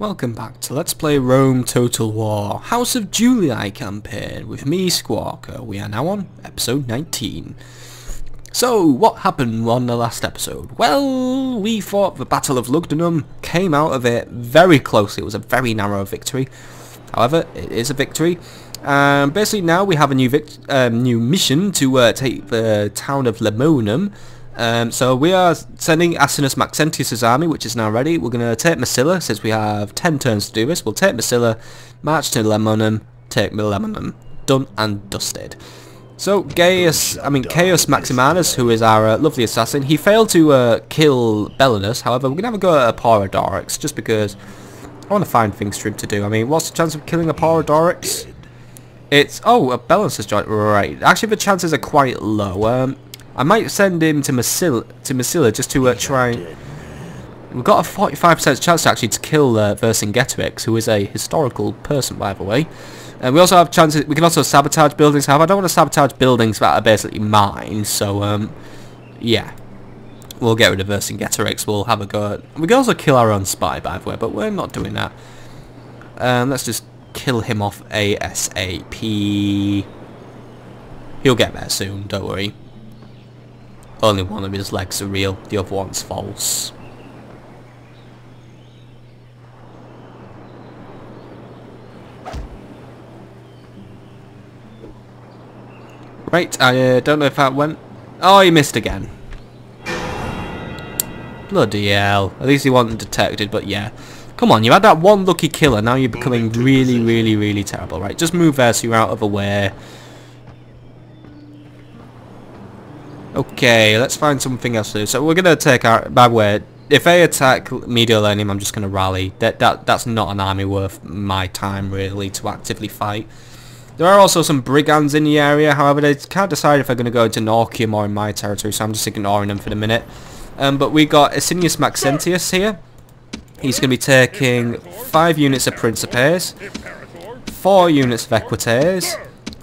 welcome back to Let's Play Rome Total War House of Julii campaign with me, Squawker. We are now on episode 19. So, what happened on the last episode? Well, we fought the Battle of Lugdunum, came out of it very closely. It was a very narrow victory. However, it is a victory. Basically now we have a new mission to take the town of Lemonum. So we are sending Asinius Maxentius' army, which is now ready. We're going to take Massila, since we have 10 turns to do this. We'll take Massila, march to Lemonum, take Lemonum. Done and dusted. So Chaos Maximanus, who is our lovely assassin, he failed to kill Belinus. However, we're going to have a go at Apollodorix, just because I want to find things for him to do. I mean, what's the chance of killing Apollodorix? It's... oh, Belinus has joined. Right. Actually, the chances are quite low. I might send him to Massila just to try... We've got a 45% chance actually to kill Vercingetorix, who is a historical person, by the way. And we also have chances... we can also sabotage buildings. However, I don't want to sabotage buildings that are basically mine. So, yeah. We'll get rid of Vercingetorix. We'll have a go at... we can also kill our own spy, by the way, but we're not doing that. Let's just kill him off ASAP. He'll get there soon, don't worry. Only one of his legs are real, the other one's false. Right, I don't know if that went... oh, he missed again. Bloody hell. At least he wasn't detected, but yeah. Come on, you had that one lucky killer, now you're becoming really terrible. Right, just move there so you're out of the way. Okay, let's find something else to do. So we're going to take our... by the way, if they attack Mediolanum, I'm just going to rally. That's not an army worth my time, really, to actively fight. There are also some brigands in the area, however, they can't decide if they're going to go into Norcium or in my territory, so I'm just ignoring them for the minute. But we got Asinius Maxentius here. He's going to be taking 5 units of Principes, 4 units of Equites,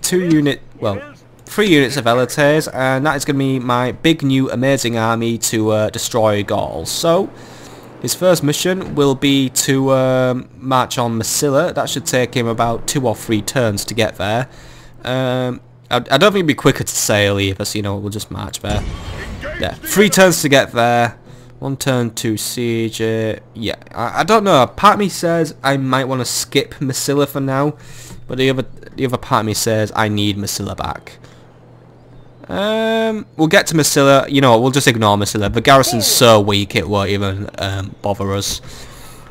3 units of Elites, and that is going to be my big new amazing army to destroy Gaul. So, his first mission will be to march on Massila. That should take him about 2 or 3 turns to get there. I don't think it'd be quicker to sail either, so you know, we'll just march there. Yeah, 3 turns to get there. 1 turn to siege it. Yeah, I don't know. Part of me says I might want to skip Massila for now, but the other part of me says I need Massila back. We'll get to Massila. You know what, we'll just ignore Massila. The garrison's so weak it won't even bother us.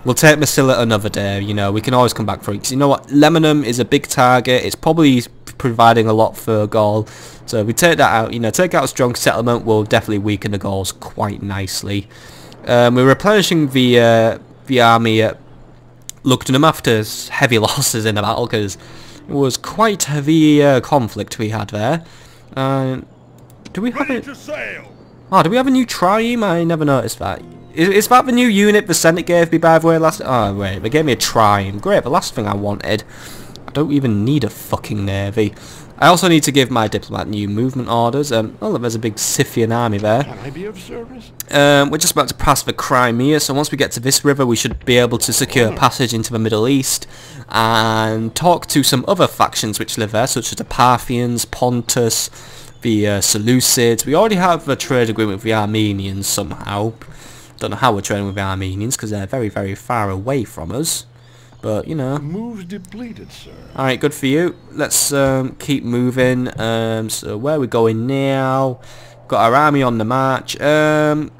We'll take Massila another day. You know, we can always come back for it. 'Cause you know what, Lemonum is a big target. It's probably providing a lot for Gaul. So if we take that out, you know, take out a strong settlement, will definitely weaken the Gauls quite nicely. We're replenishing the army at Lugdunum after heavy losses in the battle, because it was quite heavy conflict we had there. Do we have it? Oh, do we have a new trieme? I never noticed that. Is that the new unit the Senate gave me, by the way, last... oh, wait, they gave me a trieme. Great, the last thing I wanted. I don't even need a fucking navy. I also need to give my diplomat new movement orders. Oh, there's a big Scythian army there. Can I be of service? We're just about to pass the Crimea, so once we get to this river, we should be able to secure passage into the Middle East and talk to some other factions which live there, such as the Parthians, Pontus, the Seleucids. We already have a trade agreement with the Armenians somehow. Don't know how we're trading with the Armenians, because they're very far away from us. But, you know. Moves depleted, sir. Alright, good for you. Let's keep moving. So where are we going now? Got our army on the march. I'm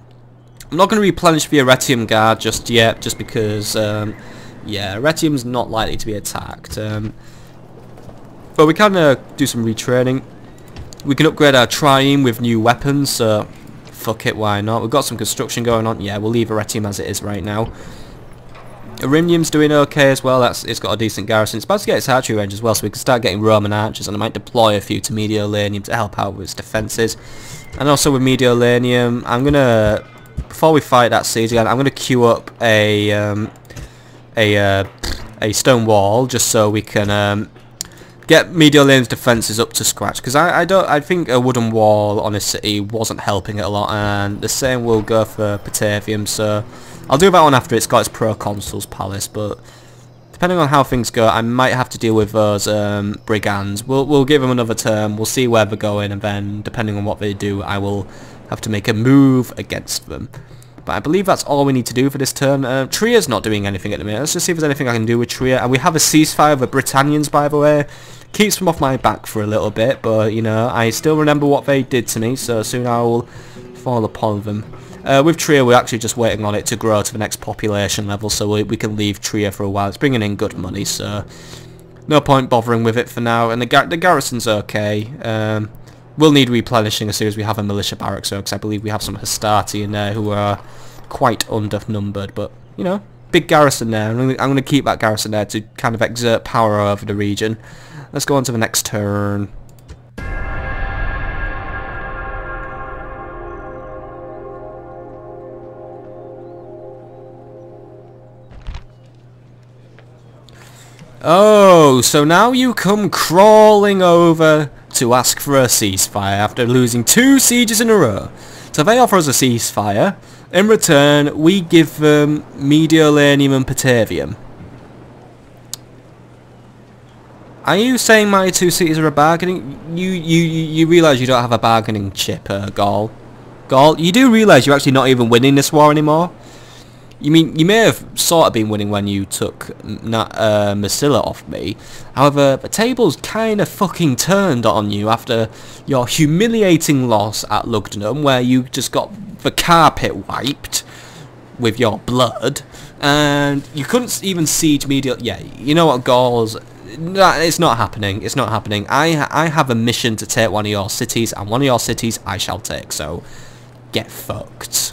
not going to replenish the Arretium Guard just yet, just because, yeah, Arretium's not likely to be attacked. But we can do some retraining. We can upgrade our trieme with new weapons, so fuck it, why not? We've got some construction going on. Yeah, we'll leave Arretium as it is right now. Arimnium's doing okay as well. It's got a decent garrison. It's about to get its archery range as well, so we can start getting Roman archers, and I might deploy a few to Mediolanum to help out with its defences. And also with Mediolanum, I'm gonna, before we fight that siege again, I'm gonna queue up a stone wall just so we can get Mediolanum's defences up to scratch, because I think a wooden wall on a city wasn't helping it a lot, and the same will go for Patavium. So I'll do that one after it's got its Proconsul's Palace, but depending on how things go, I might have to deal with those brigands. We'll give them another turn, we'll see where they're going, and then, depending on what they do, I will have to make a move against them. But I believe that's all we need to do for this turn. Tria's not doing anything at the minute. Let's just see if there's anything I can do with Tria. And we have a ceasefire with the Britannians, by the way. Keeps them off my back for a little bit, but, you know, I still remember what they did to me, so soon I will fall upon them. With Tria, we're actually just waiting on it to grow to the next population level, so we can leave Tria for a while. It's bringing in good money, so no point bothering with it for now. And the garrison's okay. We'll need replenishing as soon as we have a militia barracks, so because I believe we have some Hastati in there who are quite undernumbered, but, you know, big garrison there. I'm going to keep that garrison there to kind of exert power over the region. Let's go on to the next turn. Oh, so now you come crawling over to ask for a ceasefire after losing 2 sieges in a row. So they offer us a ceasefire. In return, we give them Mediolanium and Patavium. Are you saying my 2 cities are a bargaining? You realise you don't have a bargaining chip, Gaul? Gaul, you do realise you're actually not even winning this war anymore? You mean, you may have sort of been winning when you took Massila off me. However, the tables kind of fucking turned on you after your humiliating loss at Lugdunum, where you just got the carpet wiped with your blood, and you couldn't even siege Medial. Yeah, you know what, Gauls? No, it's not happening. It's not happening. I have a mission to take one of your cities, and one of your cities I shall take. So, get fucked.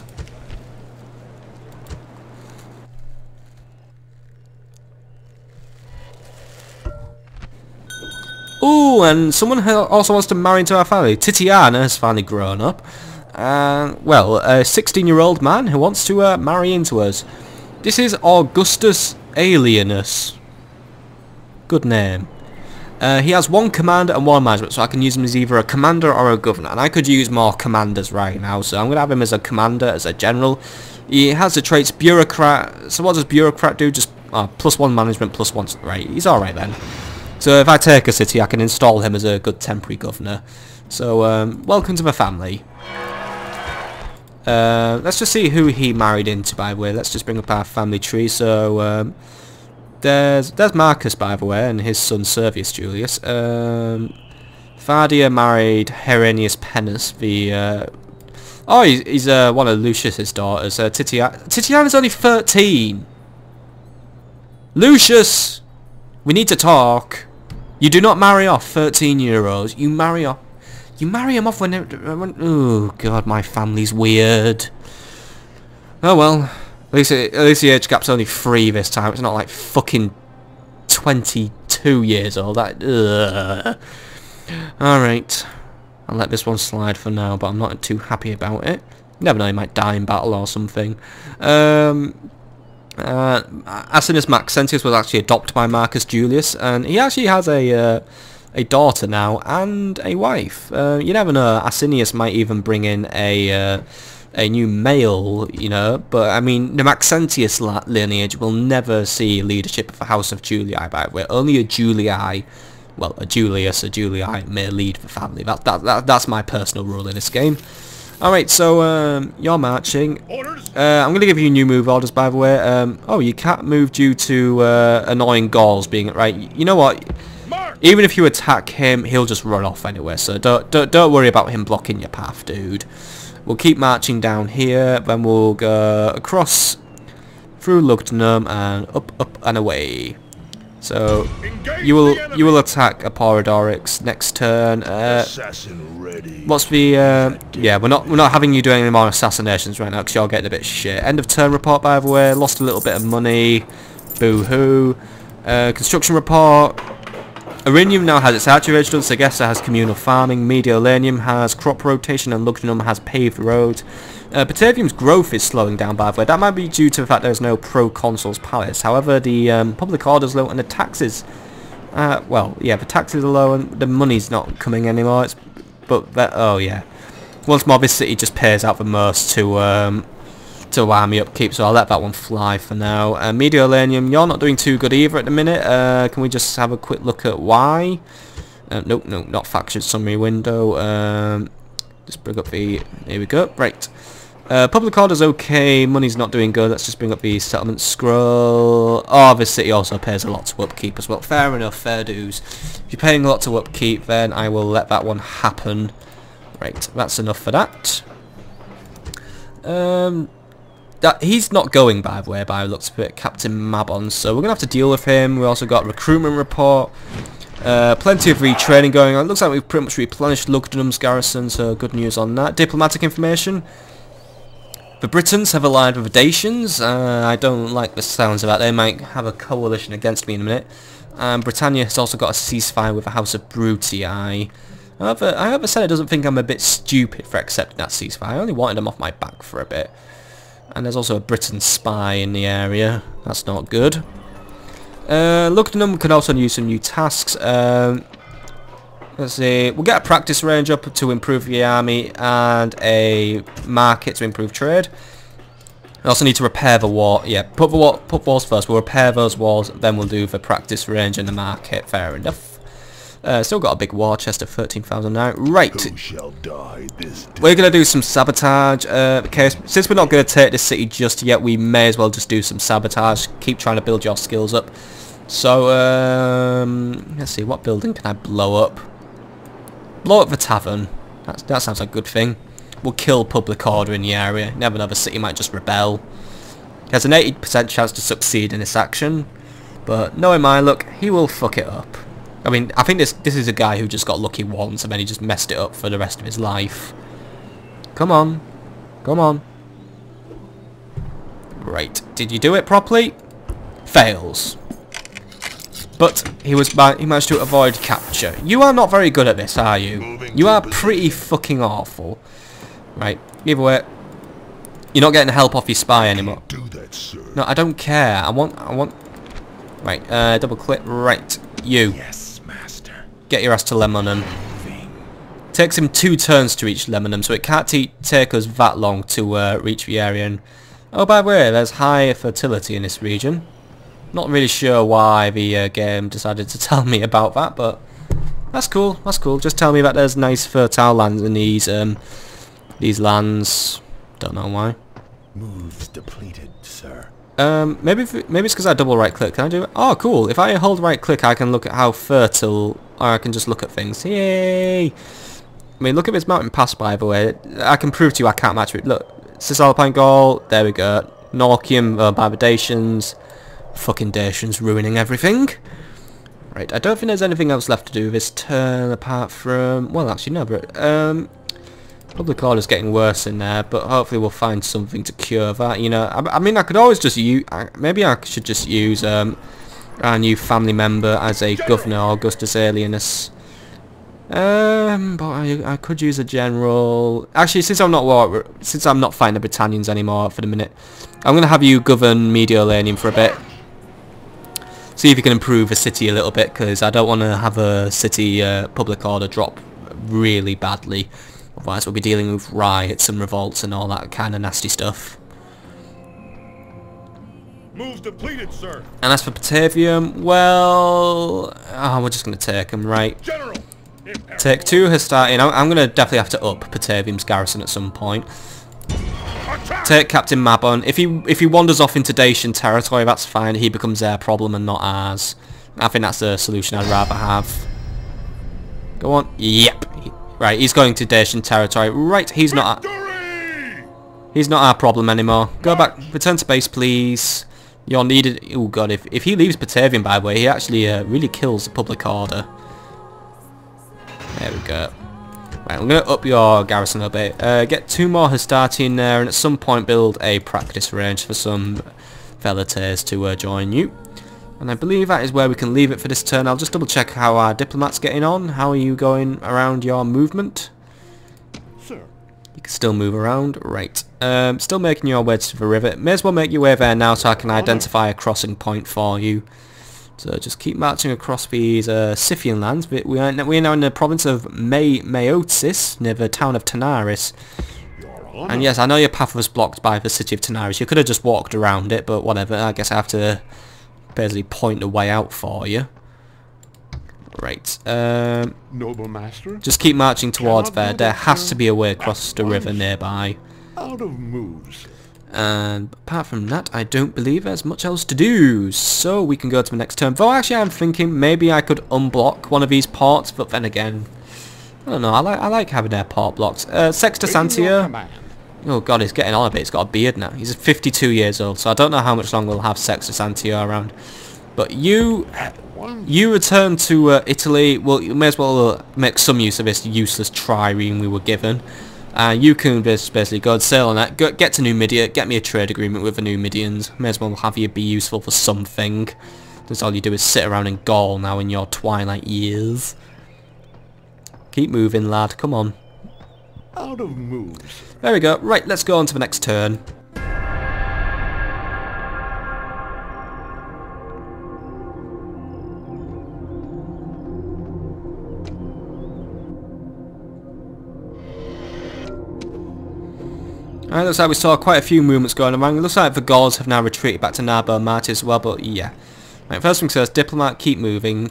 Ooh, and someone also wants to marry into our family. Titiana has finally grown up. Well, a 16-year-old man who wants to marry into us. This is Augustus Alienus. Good name. He has 1 commander and 1 management, so I can use him as either a commander or a governor. And I could use more commanders right now, so I'm going to have him as a commander, as a general. He has the traits bureaucrat. So what does bureaucrat do? Just +1 management, +1... Right, he's alright then. So if I take a city, I can install him as a good temporary governor. So, welcome to the family. Let's just see who he married into, by the way. Let's just bring up our family tree. So, there's Marcus, by the way, and his son Servius Julius. Fardia married Herennius Pennus, the... oh, he's one of Lucius's daughters. Titiana's only 13! Lucius! We need to talk. You do not marry off 13-year-olds. You marry off... You marry them off when... Oh, God, my family's weird. Oh, well. At least the age gap's only 3 this time. It's not like fucking 22 years old. Alright. I'll let this one slide for now, but I'm not too happy about it. You never know, he might die in battle or something. Asinius Maxentius was actually adopted by Marcus Julius, and he actually has a daughter now and a wife. You never know, Asinius might even bring in a new male, you know, but I mean, the Maxentius lineage will never see leadership of the House of Julii, by the way. Only a Julii, well, a Julius, a Julii may lead the family. That's my personal rule in this game. Alright, so, you're marching. I'm going to give you new move orders, by the way. Oh, you can't move due to annoying Gauls being... Right, you know what? Even if you attack him, he'll just run off anyway, so don't worry about him blocking your path, dude. We'll keep marching down here, then we'll go across through Lugdunum and up and away. So you will attack Apollodorix next turn. What's the yeah, we're not having you doing any more assassinations right now because you're getting a bit shit. End of turn report, by the way. Lost a little bit of money. Boo hoo. Construction report. Arinium now has its archery registered, Sagesta has communal farming, Mediolanium has crop rotation, and Lugdunum has paved roads. Patavium's growth is slowing down, by the way. That might be due to the fact there's no Proconsul's Palace. However, the public order's low and the taxes... well, yeah, the taxes are low and the money's not coming anymore. Oh, yeah. Once more, this city just pays out the most to to army upkeep, so I'll let that one fly for now. Mediolanium, you're not doing too good either at the minute. Can we just have a quick look at why? Nope, not factured summary window. Just bring up the... Here we go. Right. Public order's okay. Money's not doing good. Let's just bring up the settlement scroll. Oh, this city also pays a lot to upkeep as well. Fair enough, fair dues. If you're paying a lot to upkeep, then I will let that one happen. Right, that's enough for that. He's not going, by the way, by the looks of it, Captain Mabon, so we're going to have to deal with him. We also got a recruitment report. Plenty of retraining going on. It looks like we've pretty much replenished Lugdunum's garrison, so good news on that. Diplomatic information. The Britons have allied with the Dacians. I don't like the sounds of that. They might have a coalition against me in a minute. Britannia has also got a ceasefire with the House of Brutii. However, Senate doesn't think I'm a bit stupid for accepting that ceasefire. I only wanted them off my back for a bit. And there's also a Briton spy in the area. That's not good. Lugdunum can also use some new tasks. Let's see, we'll get a practice range up to improve the army and a market to improve trade. I also need to repair the wall. Yeah, put walls first. We'll repair those walls, then we'll do the practice range and the market. Fair enough. Still got a big war chest of 13,000 now. Right. Who shall die this day? We're going to do some sabotage. Since we're not going to take this city just yet, we may as well just do some sabotage. Keep trying to build your skills up. So, let's see, what building can I blow up? Blow up the tavern. That sounds like a good thing. We'll kill public order in the area. Never know, the city might just rebel. There's an 80% chance to succeed in this action. But knowing my luck, he will fuck it up. I mean, I think this is a guy who just got lucky once and then he just messed it up for the rest of his life. Come on. Come on. Right. Did you do it properly? Fails. But he managed to avoid capture. You are not very good at this, are you? You are pretty fucking awful. Right. Either way, you're not getting help off your spy anymore. Do that, sir. No, I don't care. I want. Right. Double click. Right. You. Yes, master. Get your ass to Lemonum. Takes him 2 turns to reach Lemonum, so it can't take us that long to reach the area. And, oh, by the way, there's high fertility in this region. Not really sure why the game decided to tell me about that, but that's cool. That's cool. Just tell me that there's nice fertile lands in these lands. Don't know why. Moves depleted, sir. Maybe it's because I double right click. Can I do it? Oh, cool. If I hold right click, I can look at how fertile, or I can just look at things. Yay! I mean, look at this mountain pass, by the way. I can prove to you I can't match it. Look, Cisalpine Gaul. There we go. Norcium by the Dacians. Fucking Dacians ruining everything. Right, I don't think there's anything else left to do this turn apart from... Well, actually, no, but... Public order's getting worse in there, but hopefully we'll find something to cure that, you know. I mean, I could always just use... Maybe I should just use our new family member as a governor, Augustus Alienus. But I could use a general... Actually, since I'm not fighting the Britannians anymore for the minute, I'm going to have you govern Mediolanium for a bit. See if you can improve the city a little bit, because I don't want to have a city public order drop really badly. Otherwise we'll be dealing with riots and revolts and all that kind of nasty stuff. Moves depleted, sir. And as for Batavium, well... we're just going to take them, right. General. Take 2 has started. I'm going to definitely have to up Batavium's garrison at some point. Take Captain Mabon. If he wanders off into Dacian territory, that's fine. He becomes their problem and not ours. I think that's the solution I'd rather have. Go on. Yep. Right, he's going to Dacian territory. Right, he's not our problem anymore. Go back. Return to base, please. You're needed. Oh god, if he leaves Batavium, by the way, he actually really kills the public order. There we go. Right, I'm going to up your garrison a bit. Get 2 more Hastati in there, and at some point build a practice range for some Velites to join you. And I believe that is where we can leave it for this turn. I'll just double check how our diplomat's getting on. How are you going around your movement? Sir. You can still move around. Right. Still making your way to the river. May as well make your way there now so I can identify a crossing point for you. So just keep marching across these Scythian lands. We are now in the province of Maeotis, near the town of Tanaris. And yes, I know your path was blocked by the city of Tanaris. You could have just walked around it, but whatever. I guess I have to basically point the way out for you. Right. Noble master. Just keep marching towards Cannot there. do There that, has sir. to be a way across At the river once. nearby. Out of moves. And apart from that, I don't believe there's much else to do. So we can go to the next turn. Though actually I'm thinking maybe I could unblock one of these ports, but then again, I don't know. I like having their port blocks. Sexta Waiting your Santia. command. Oh god, he's getting on a bit. He's got a beard now. He's 52 years old, so I don't know how much longer we'll have Sexta Santia around. But you One. return to Italy. Well, you may as well make some use of this useless trireme we were given. You can just basically go and sail on that, get to Numidia, get me a trade agreement with the Numidians. May as well have you be useful for something. That's all you do is sit around in Gaul now in your twilight years. Keep moving, lad. Come on. Out of moves. There we go. Right, let's go on to the next turn. Alright, looks like we saw quite a few movements going around. It looks like the Gauls have now retreated back to Narbo Marti as well, but yeah. Right, first things first, Diplomat, keep moving.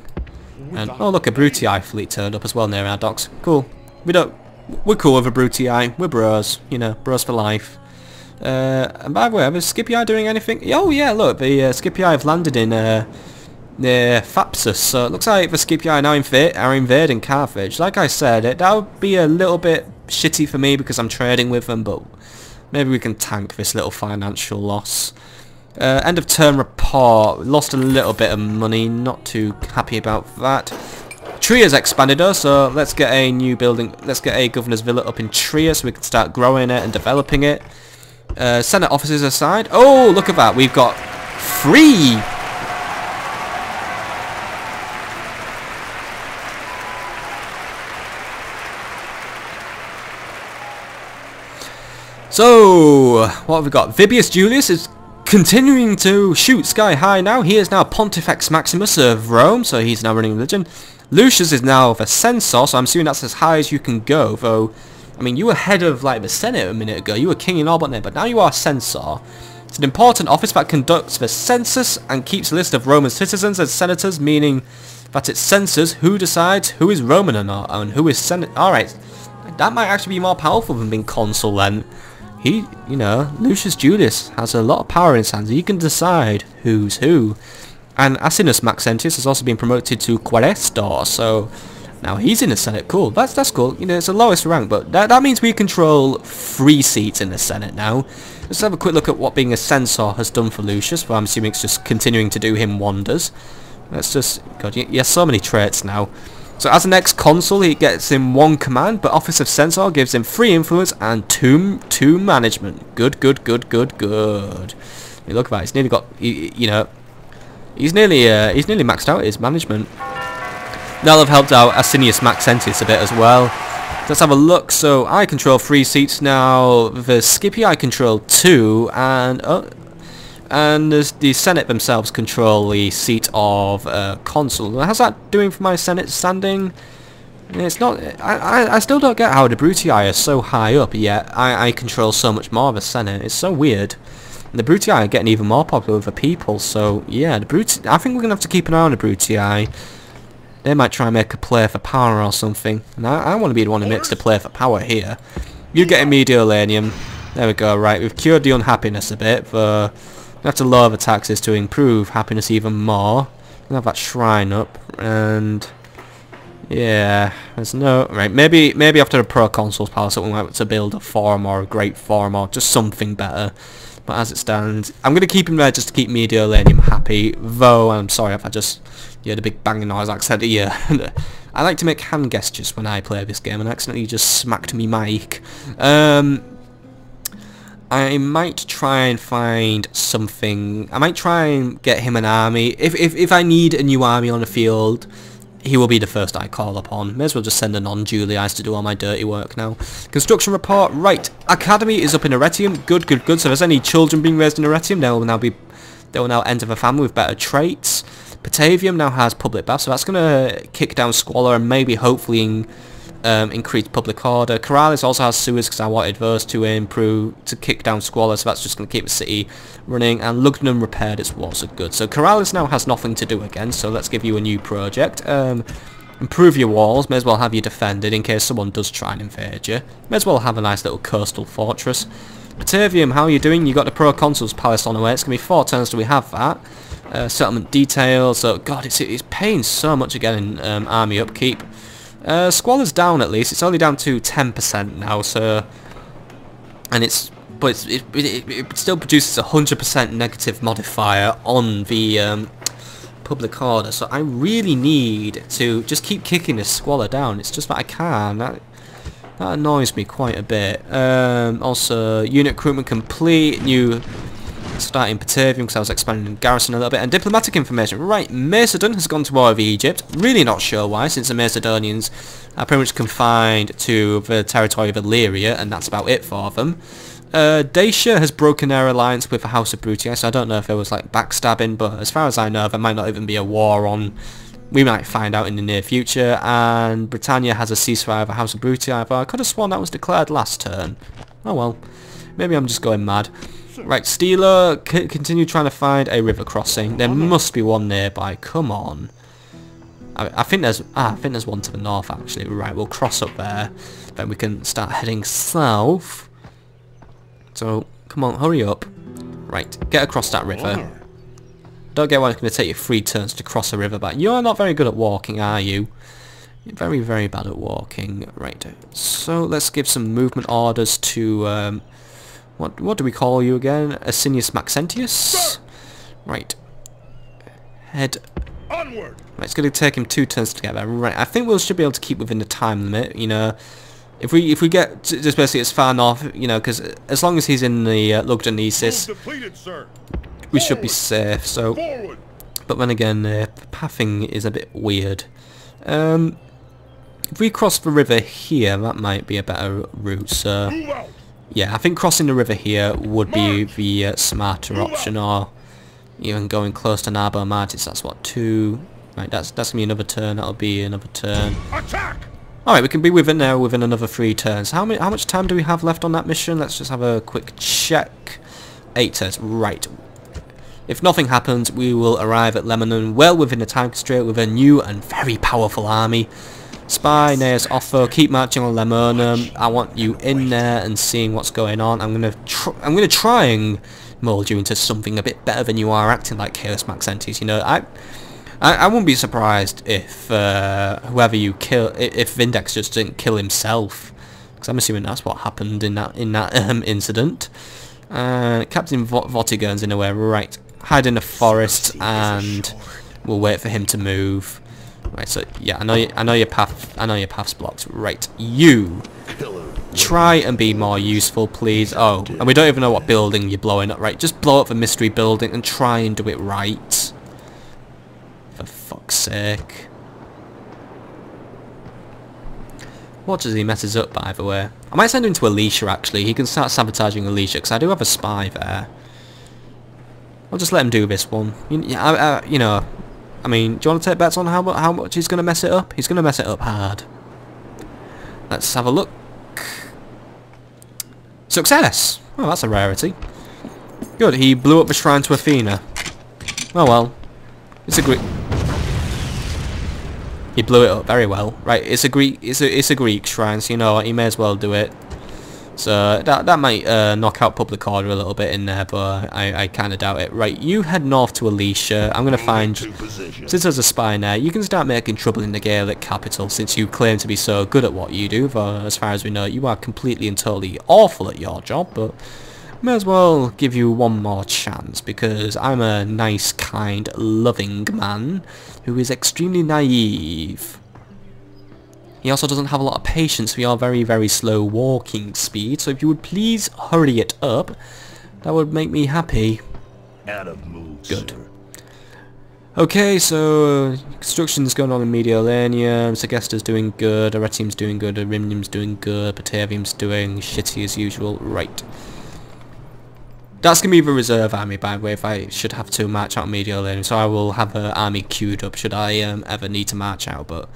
And, oh look, a Brutii fleet turned up as well near our docks. Cool. We're cool with a Brutii. We're bros. You know, bros for life. And by the way, is Scipii doing anything? Oh yeah, look, the Scipii have landed in near Thapsus, so it looks like the Scipii are now are invading Carthage. Like I said, that would be a little bit shitty for me because I'm trading with them, but maybe we can tank this little financial loss. End of turn report. Lost a little bit of money. Not too happy about that. Tria's expanded us, so let's get a new building. Let's get a governor's villa up in Tria so we can start growing it and developing it. Senate officers aside. Oh, look at that. We've got 3. So, what have we got? Vibius Julius is continuing to shoot sky high now. He is now Pontifex Maximus of Rome, so he's now running religion. Lucius is now the censor, so I'm assuming that's as high as you can go, though, I mean, you were head of, like, the Senate a minute ago. You were king in all but name, but now you are censor. It's an important office that conducts the census and keeps a list of Roman citizens and senators, meaning that it censors who decides who is Roman or not, and who is Senate. Alright, that might actually be more powerful than being consul then. He, you know, Lucius Julius has a lot of power in his hands. He can decide who's who. And Asinius Maxentius has also been promoted to Quaestor, so now he's in the Senate. Cool, that's cool. You know, it's the lowest rank, but that means we control 3 seats in the Senate now. Let's have a quick look at what being a censor has done for Lucius, but I'm assuming it's just continuing to do him wonders. Let's just, God, he has so many traits now. So as an ex-consul, he gets him 1 command, but Office of Censor gives him 3 influence and 2 management. Good. You look at that, he's nearly got, you know, he's nearly maxed out his management. That'll have helped out Asinius Maxentius a bit as well. Let's have a look. So I control 3 seats now. The Scipii I control 2, and the Senate themselves control the seat of consul. How's that doing for my Senate standing? It's not. I still don't get how the Brutii are so high up, yet I control so much more of the Senate. It's so weird. And the Brutii are getting even more popular with the people. So yeah, the Brutii. I think we're gonna have to keep an eye on the Brutii. They might try and make a play for power or something. And I want to be the one who makes the play for power here. You get Mediolanium. There we go. Right, we've cured the unhappiness a bit, but we have to lower the taxes to improve happiness even more. We'll have that shrine up, and yeah, there's no right. Maybe after the proconsul's palace, we might have to build a forum or a great forum or just something better. But as it stands, I'm gonna keep him there just to keep Mediolanium happy. Though I'm sorry if I just the big banging noise like I said. Yeah, I like to make hand gestures when I play this game, and accidentally just smacked me mic. I might try and find something. I might try and get him an army. If I need a new army on the field, he will be the first I call upon. May as well just send a non-Julius to do all my dirty work now. Construction report. Right. Academy is up in Arretium. Good. So if there's any children being raised in Arretium, they will now enter the family with better traits. Patavium now has public baths, so that's going to kick down squalor and maybe hopefully increased public order. Corrales also has sewers because I wanted those to improve, to kick down squalor, so that's just going to keep the city running. And Lugdunum repaired its walls are good. So Corrales now has nothing to do again, so let's give you a new project. Improve your walls, may as well have you defended in case someone does try and invade you. May as well have a nice little coastal fortress. Batavium, how are you doing? You got the Proconsul's Palace on the way. It's going to be 4 turns till we have that. Settlement details. So, God, it's paying so much again in army upkeep. Squalor's down at least. It's only down to 10% now, so... And it still produces a 100% negative modifier on the public order, so I really need to just keep kicking this squalor down. It's just that I can. That annoys me quite a bit. Also, unit recruitment complete. New starting Batavium because I was expanding garrison a little bit. And diplomatic information. Right, Macedon has gone to war with Egypt. Really not sure why, since the Macedonians are pretty much confined to the territory of Illyria, and that's about it for them. Dacia has broken their alliance with the House of Brutii, so I don't know if there was like backstabbing, but as far as I know there might not even be a war on. We might find out in the near future. And Britannia has a ceasefire with the House of Brutii. I could have sworn that was declared last turn. Oh well, maybe I'm just going mad. Right, Steeler, continue trying to find a river crossing. There must be one nearby. Come on. I think there's one to the north actually. Right, we'll cross up there, then we can start heading south. So, come on, hurry up. Right, get across that river. Don't get why it's going to take you 3 turns to cross a river, but you're not very good at walking, are you? You're very, very bad at walking. Right, so let's give some movement orders to, what do we call you again? Asinius Maxentius? Right. Head... Onward! Right, it's going to take him 2 turns together. Right, I think we should be able to keep within the time limit, you know. If we get just basically as far north, you know, because as long as he's in the Lugdunensis, we should be safe. So, but then again, the pathing is a bit weird. If we cross the river here, that might be a better route. So, yeah, I think crossing the river here would be the smarter option, or even going close to Nabo Martis. That's what, 2. Right, that's gonna be another turn. That'll be another turn. Attack! Alright, we can be within there within another 3 turns. How much time do we have left on that mission? Let's just have a quick check. 8 turns. Right. If nothing happens, we will arrive at Lebanon well within the time constraint with a new and very powerful army. Spy, Neas, Otho, keep marching on Lemonum. I want you in there and seeing what's going on. I'm gonna try and mold you into something a bit better than you are, acting like Chaos Maxentius. You know, I wouldn't be surprised if whoever you kill, if Vindex just didn't kill himself, because I'm assuming that's what happened in that incident. Captain Vortigern's in a way. Right, hide in the forest, and we'll wait for him to move. Right, so yeah, I know your path's blocked. Right, you try and be more useful, please. Oh, and we don't even know what building you're blowing up. Right, just blow up the mystery building and try and do it right. For fuck's sake. Watch as he messes up, by the way. I might send him to Alicia, actually. He can start sabotaging Alicia, because I do have a spy there. I'll just let him do this one. You know, I mean, do you want to take bets on how much he's going to mess it up? He's going to mess it up hard. Let's have a look. Success! Oh, that's a rarity. Good, he blew up the shrine to Athena. Oh well. It's a Greek... He blew it up very well. Right, it's a Greek shrine, so you know what, he may as well do it. So that might knock out public order a little bit in there, but I kind of doubt it. Right, you head north to Alicia. I'm going to find... Since there's a spy in there, you can start making trouble in the Gaelic capital, since you claim to be so good at what you do. For as far as we know, you are completely and totally awful at your job, but... May as well give you one more chance, because I'm a nice, kind, loving man who is extremely naive. He also doesn't have a lot of patience for your very, very slow walking speed, so if you would please hurry it up, that would make me happy. Out of mood, good. Okay, so construction's going on in Mediolania, Segesta's doing good, Arretium's doing good, Arimnium's doing good, Batavium's doing shitty as usual. Right. That's going to be the reserve army, by the way, if I should have to march out Mediolania, so I will have an army queued up should I ever need to march out, but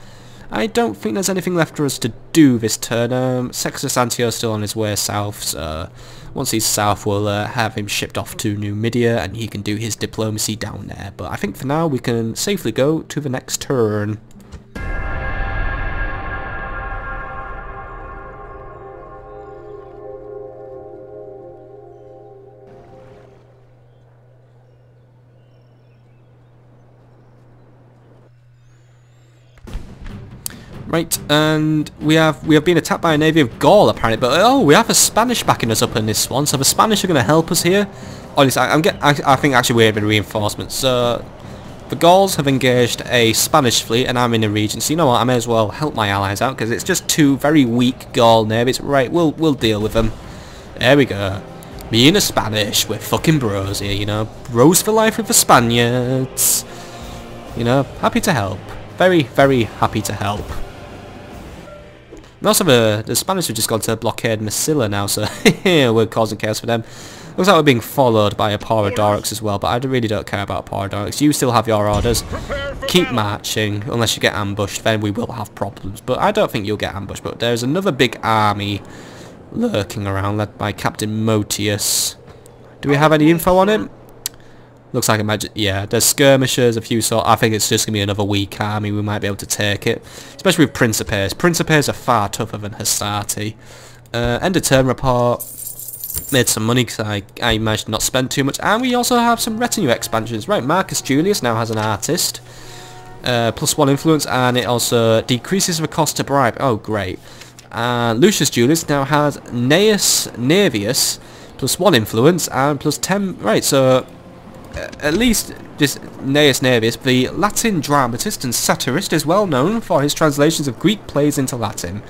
I don't think there's anything left for us to do this turn. Sextus Antio's still on his way south, so once he's south we'll have him shipped off to Numidia and he can do his diplomacy down there. But I think for now we can safely go to the next turn. Right, and we have been attacked by a navy of Gaul apparently, but oh, we have a Spanish backing us up in this one, so the Spanish are going to help us here. Honestly, I think actually we're having reinforcements. So the Gauls have engaged a Spanish fleet, and I'm in the region. So you know what, I may as well help my allies out because it's just two very weak Gaul navies. Right, we'll deal with them. There we go. Me and the Spanish, we're fucking bros here, you know, bros for life with the Spaniards. You know, happy to help. Very, very happy to help. And also the Spanish have just gone to blockade Massilia now, so we're causing chaos for them. Looks like we're being followed by Apollodorus as well, but I really don't care about Apollodorus. You still have your orders. Keep marching, unless you get ambushed, then we will have problems. But I don't think you'll get ambushed, but there's another big army lurking around, led by Captain Motius. Do we have any info on him? Looks like yeah, there's skirmishers, a few sort. I think it's just going to be another weak army. We might be able to take it. Especially with Principes. Principes are far tougher than Hastati. End of turn report. Made some money because I managed to not spend too much. And we also have some retinue expansions. Right, Marcus Julius now has an artist. +1 influence, and it also decreases the cost to bribe. Oh, great. Lucius Julius now has Gnaeus Naevius, +1 influence, and +10... Right, so... at least this Gnaeus Naevius, the Latin dramatist and satirist, is well known for his translations of Greek plays into Latin.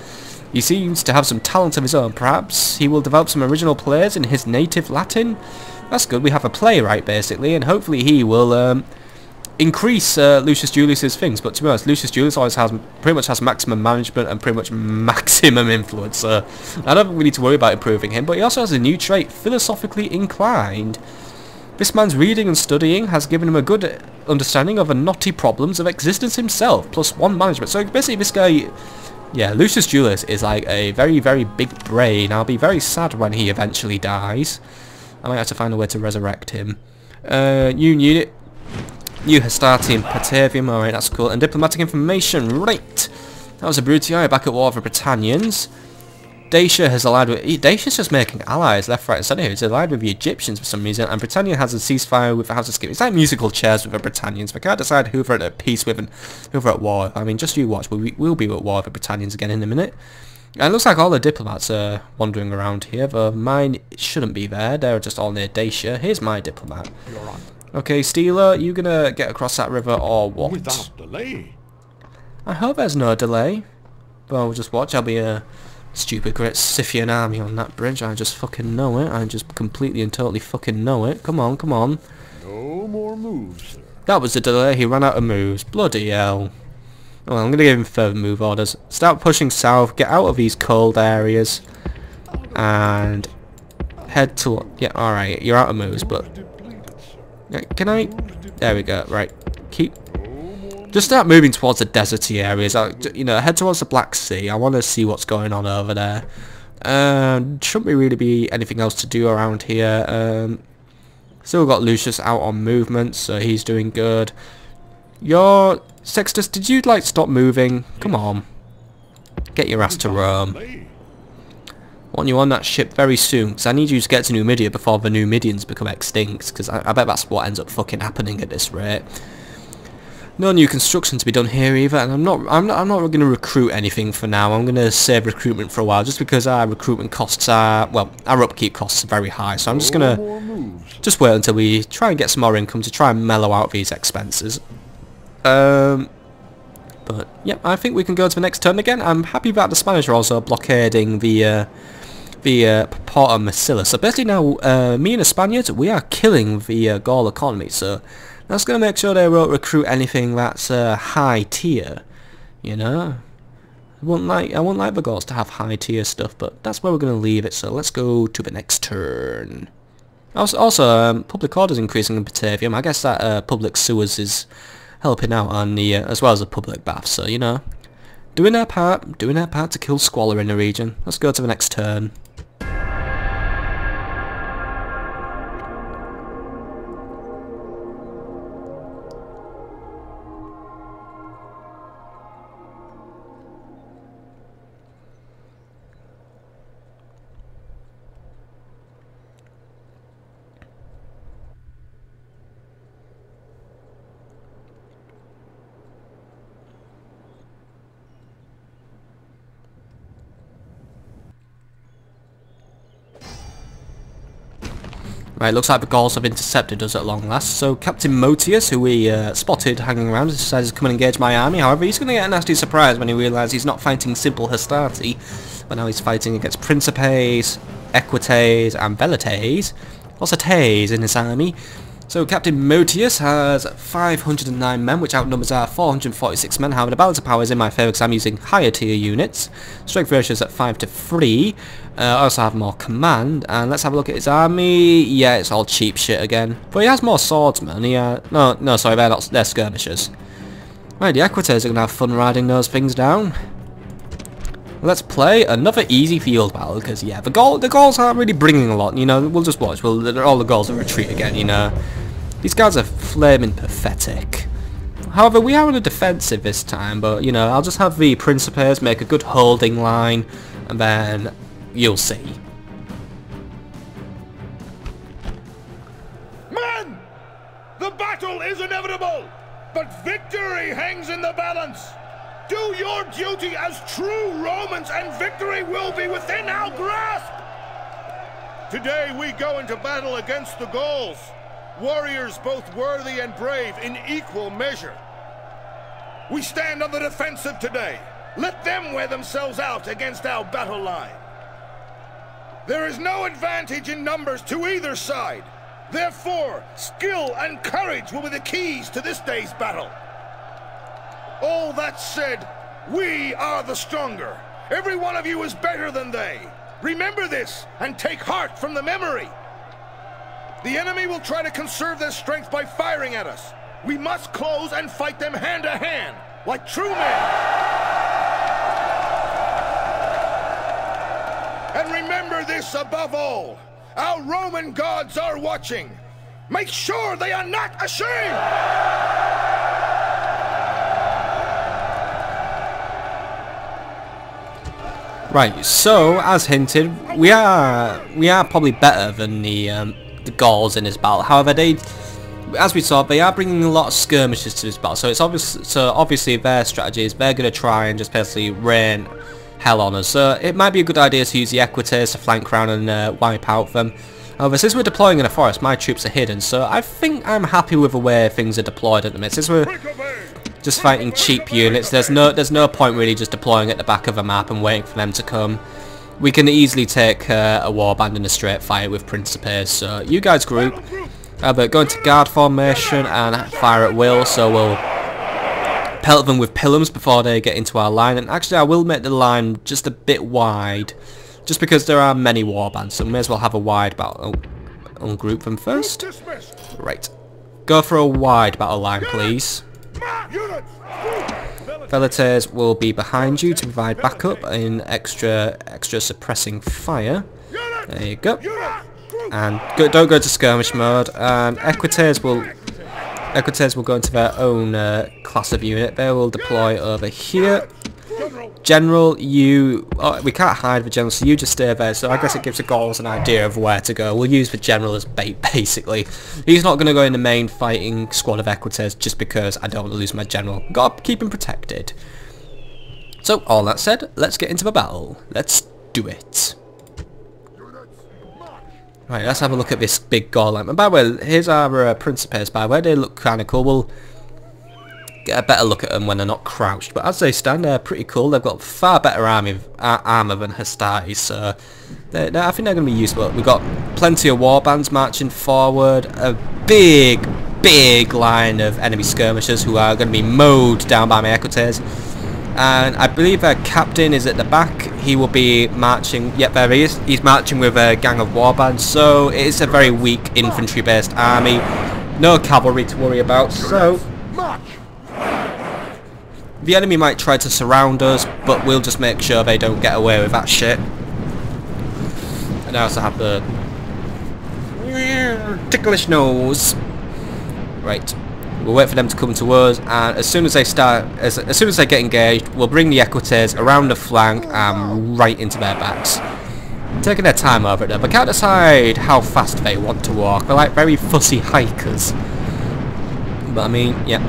He seems to have some talent of his own. Perhaps he will develop some original plays in his native Latin? That's good, we have a playwright basically, and hopefully he will increase Lucius Julius's things. But to be honest, Lucius Julius always pretty much has maximum management and pretty much maximum influence, so I don't think we need to worry about improving him. But he also has a new trait, philosophically inclined. This man's reading and studying has given him a good understanding of the knotty problems of existence himself, +1 management. So basically this guy, yeah, Lucius Julius is like a very, very big brain. I'll be very sad when he eventually dies. I might have to find a way to resurrect him. New Hastati and Patavium, alright, that's cool. And diplomatic information, right. That was a Brutii back at war with the Britannians. Dacia has allied with... Dacia's just making allies left, right and centre here. He's allied with the Egyptians for some reason, and Britannia has a ceasefire with the House of Skip. It's like musical chairs with the Britannians. We can't decide who they're at peace with and who they're at war. I mean, just you watch. We'll be at war with the Britannians again in a minute. And it looks like all the diplomats are wandering around here, though mine shouldn't be there. They're just all near Dacia. Here's my diplomat. You're on. Okay, Steeler, you gonna get across that river or what? Without delay. I hope there's no delay. But we'll just watch. I'll be a... stupid great Scythian army on that bridge. I just fucking know it. I just completely and totally fucking know it. Come on, come on. No more moves, sir. That was the delay. He ran out of moves. Bloody hell. Well, I'm going to give him further move orders. Start pushing south. Get out of these cold areas. And head to... Yeah, alright. You're out of moves, but... Can I... There we go. Right. Keep... Just start moving towards the deserty areas. You know, head towards the Black Sea. I want to see what's going on over there. Shouldn't really be anything else to do around here. Still got Lucius out on movement, so he's doing good. Your Sextus, did you like stop moving? Come on, get your ass to Rome. I want you on that ship very soon, because I need you to get to Numidia before the Numidians become extinct. Because I bet that's what ends up fucking happening at this rate. No new construction to be done here either, and I'm not going to recruit anything for now. I'm going to save recruitment for a while, just because our recruitment costs are, well, our upkeep costs are very high. So I'm just going to just wait until we try and get some more income to try and mellow out these expenses. But yeah, I think we can go to the next turn again. I'm happy that the Spanish are also blockading the port of Massilia. So basically now, me and the Spaniards, we are killing the Gaul economy. So that's going to make sure they won't recruit anything that's high tier, you know. I wouldn't like the Gauls to have high tier stuff, but that's where we're going to leave it. So let's go to the next turn. Also, public order's increasing in Batavium. I guess that public sewers is helping out on the as well as the public baths. So you know, doing their part to kill Squalor in the region. Let's go to the next turn. Right, looks like the Gauls have intercepted us at long last, so Captain Motius, who we spotted hanging around, decides to come and engage my army. However, he's going to get a nasty surprise when he realises he's not fighting simple Hastati, but now he's fighting against Principes, Equites, and Velites, also Tays in his army. So Captain Motius has 509 men, which outnumbers our 446 men. However, the balance of power is in my favour because I'm using higher tier units. Strength ratio is at 5 to 3. I also have more command. And let's have a look at his army. Yeah, it's all cheap shit again. But he has more swordsmen. No, sorry, they're skirmishers. Right, the Equites are going to have fun riding those things down. Let's play another easy field battle, because yeah, the Gauls aren't really bringing a lot, you know. We'll just watch. All the Gauls will retreat again, you know. These guys are flaming pathetic. However, we are on a defensive this time, but you know, I'll just have the Principes make a good holding line, and then you'll see. Men! The battle is inevitable, but victory hangs in the balance. Do your duty as true Romans and victory will be within our grasp! Today we go into battle against the Gauls, warriors both worthy and brave in equal measure. We stand on the defensive today. Let them wear themselves out against our battle line. There is no advantage in numbers to either side. Therefore, skill and courage will be the keys to this day's battle. All that said, we are the stronger. Every one of you is better than they. Remember this, and take heart from the memory. The enemy will try to conserve their strength by firing at us. We must close and fight them hand to hand, like true men. And remember this above all. Our Roman gods are watching. Make sure they are not ashamed! Right, so as hinted, we are probably better than the Gauls in this battle. However, as we saw, they are bringing a lot of skirmishes to this battle. So it's obviously their strategy is they're going to try and just basically rain hell on us. So it might be a good idea to use the Equites to flank around and wipe out them. However, since we're deploying in a forest, my troops are hidden. So I think I'm happy with the way things are deployed at the minute. Since we're just fighting cheap units, there's no point really just deploying at the back of a map and waiting for them to come. We can easily take a warband in a straight fight with Principes. So you guys group, but go into guard formation and fire at will. So we'll pelt them with pilums before they get into our line. And actually, I will make the line just a bit wide, just because there are many warbands. So we may as well have a wide battle. Ungroup them first. Right, go for a wide battle line, please. Velites will be behind you to provide backup in extra suppressing fire. There you go. And don't go to skirmish mode. And Equites will go into their own class of unit. They will deploy over here. General, we can't hide the general, so you just stay there. So I guess it gives the Gauls an idea of where to go. We'll use the general as bait, basically. He's not going to go in the main fighting squad of Equites just because I don't want to lose my general. Got to keep him protected. So all that said, let's get into the battle. Let's do it. Right, let's have a look at this big Gaul line. And by the way, here's our Principes. By the way, they look kind of cool. We'll get a better look at them when they're not crouched, but as they stand, they're pretty cool. They've got far better armor than Hastati, so I think they're going to be useful. We've got plenty of warbands marching forward, a big line of enemy skirmishers who are going to be mowed down by my Equites, and I believe their captain is at the back. He will be marching, yep, there he is. He's marching with a gang of warbands, so it is a very weak infantry based army, no cavalry to worry about. So The enemy might try to surround us, but we'll just make sure they don't get away with that shit. And I also have the ticklish nose. Right. We'll wait for them to come to us, and as soon as they start, as soon as they get engaged, we'll bring the Equites around the flank and right into their backs. Taking their time over there, but can't decide how fast they want to walk. They're like very fussy hikers. But I mean, yeah.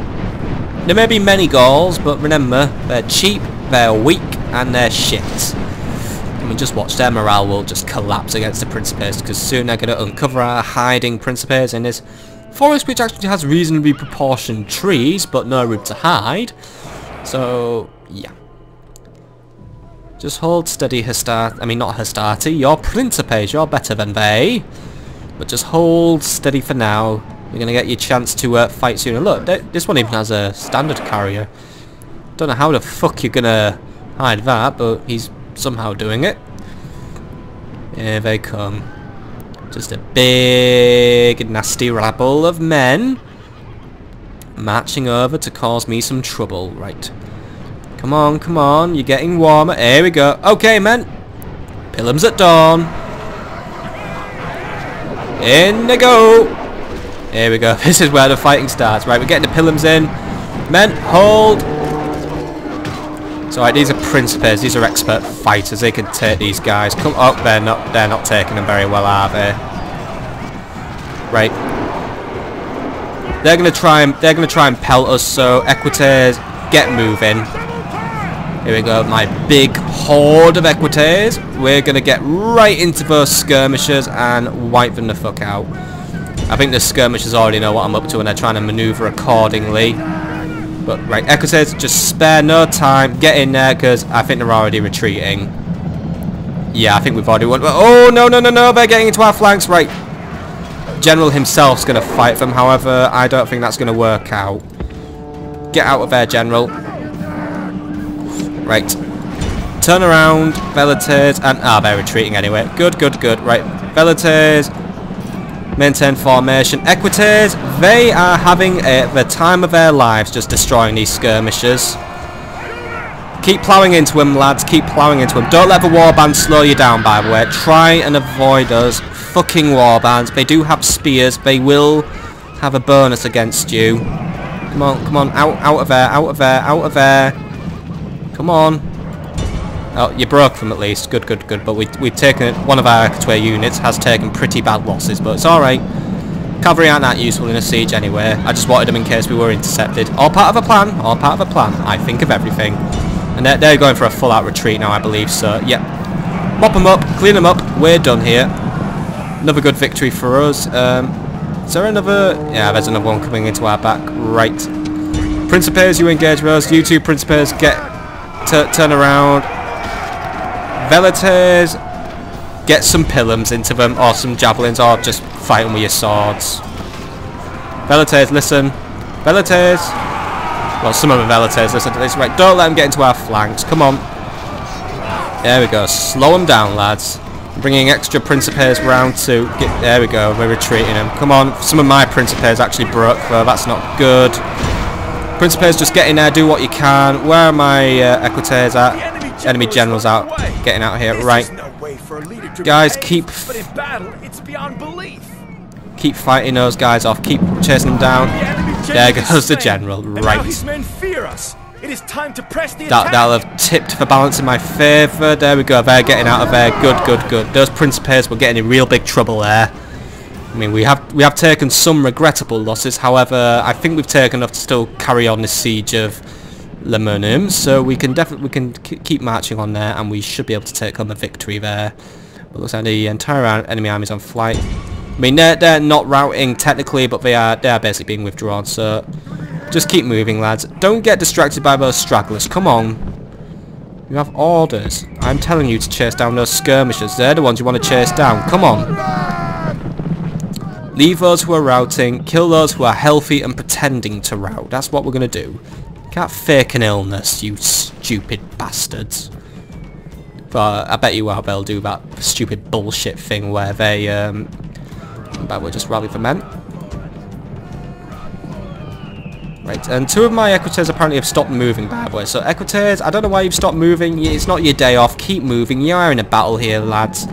There may be many goals, but remember, they're cheap, they're weak, and they're shit. I mean, just watch, their morale will just collapse against the Principes, because soon they're going to uncover our hiding Principes in this forest, which actually has reasonably proportioned trees, but no room to hide. So, yeah. Just hold steady, Hastati. I mean, not Hastati. Your Principes, you're better than they. But just hold steady for now. You're going to get your chance to fight sooner. Look, this one even has a standard carrier. Don't know how the fuck you're going to hide that, but he's somehow doing it. Here they come. Just a big, nasty rabble of men marching over to cause me some trouble. Right. Come on, come on. You're getting warmer. Here we go. Okay, men. Pilums at dawn. In they go. Here we go. This is where the fighting starts. Right, we're getting the Pilums in. Men, hold. So, right, these are Principes. These are expert fighters. They can take these guys. Come up. They're not taking them very well, are they? Right. They're gonna try and pelt us. So, Equites, get moving. Here we go. My big horde of Equites. We're gonna get right into those skirmishers and wipe them the fuck out. I think the skirmishers already know what I'm up to and they're trying to maneuver accordingly. But right, Equites, just spare no time. Get in there because I think they're already retreating. Yeah, I think we've already won. Oh, no, no, no, no. They're getting into our flanks. Right. General himself's going to fight them. However, I don't think that's going to work out. Get out of there, General. Right. Turn around. Velites. And, they're retreating anyway. Good, good, good. Right. Velites. Maintain formation. Equites, they are having the time of their lives just destroying these skirmishers. Keep ploughing into them, lads. Keep ploughing into them. Don't let the warbands slow you down, by the way. Try and avoid those fucking warbands. They do have spears. They will have a bonus against you. Come on, come on. Out of there, out of there, out of there. Come on. Oh, you broke them at least. Good, good, good. But we've taken... One of our Equitway units has taken pretty bad losses, but it's alright. Cavalry aren't that useful in a siege anyway. I just wanted them in case we were intercepted. All part of a plan. All part of a plan. I think of everything. And they're going for a full-out retreat now, I believe, so, yeah. Mop them up. Clean them up. We're done here. Another good victory for us. Is there another... Yeah, there's another one coming into our back. Right. Principes, you engage with us. You two Principes, turn around. Velites, get some Pilums into them, or some javelins, or just fight them with your swords. Velites, listen. Velites. Well, some of the Velites listen to this. Right, don't let them get into our flanks. Come on. There we go. Slow them down, lads. I'm bringing extra Principes round to get... There we go. We're retreating them. Come on. Some of my Principes actually broke, though. That's not good. Principes, just get in there. Do what you can. Where are my Equites at? Enemy generals out, getting out here. Right, guys, keep fighting those guys off. Keep chasing them down. There goes the general. Right, that'll have tipped the balance in my favour. There we go. They're getting out of there. Good, good, good. Those Principes were getting in real big trouble there. I mean, we have taken some regrettable losses. However, I think we've taken enough to still carry on the siege of Lemonium, so we can keep marching on there, and we should be able to take home a victory there. But looks like the entire enemy army is on flight. I mean, they're not routing technically, but they are basically being withdrawn. So just keep moving, lads. Don't get distracted by those stragglers. Come on, you have orders. I'm telling you to chase down those skirmishers. They're the ones you want to chase down. Come on. Leave those who are routing. Kill those who are healthy and pretending to rout. That's what we're gonna do. Can't fake an illness, you stupid bastards. But I bet you they'll do that stupid bullshit thing where they we'll just rally for men. Right, and 2 of my Equites apparently have stopped moving, by the way. So Equites, I don't know why you've stopped moving. It's not your day off. Keep moving. You are in a battle here, lads.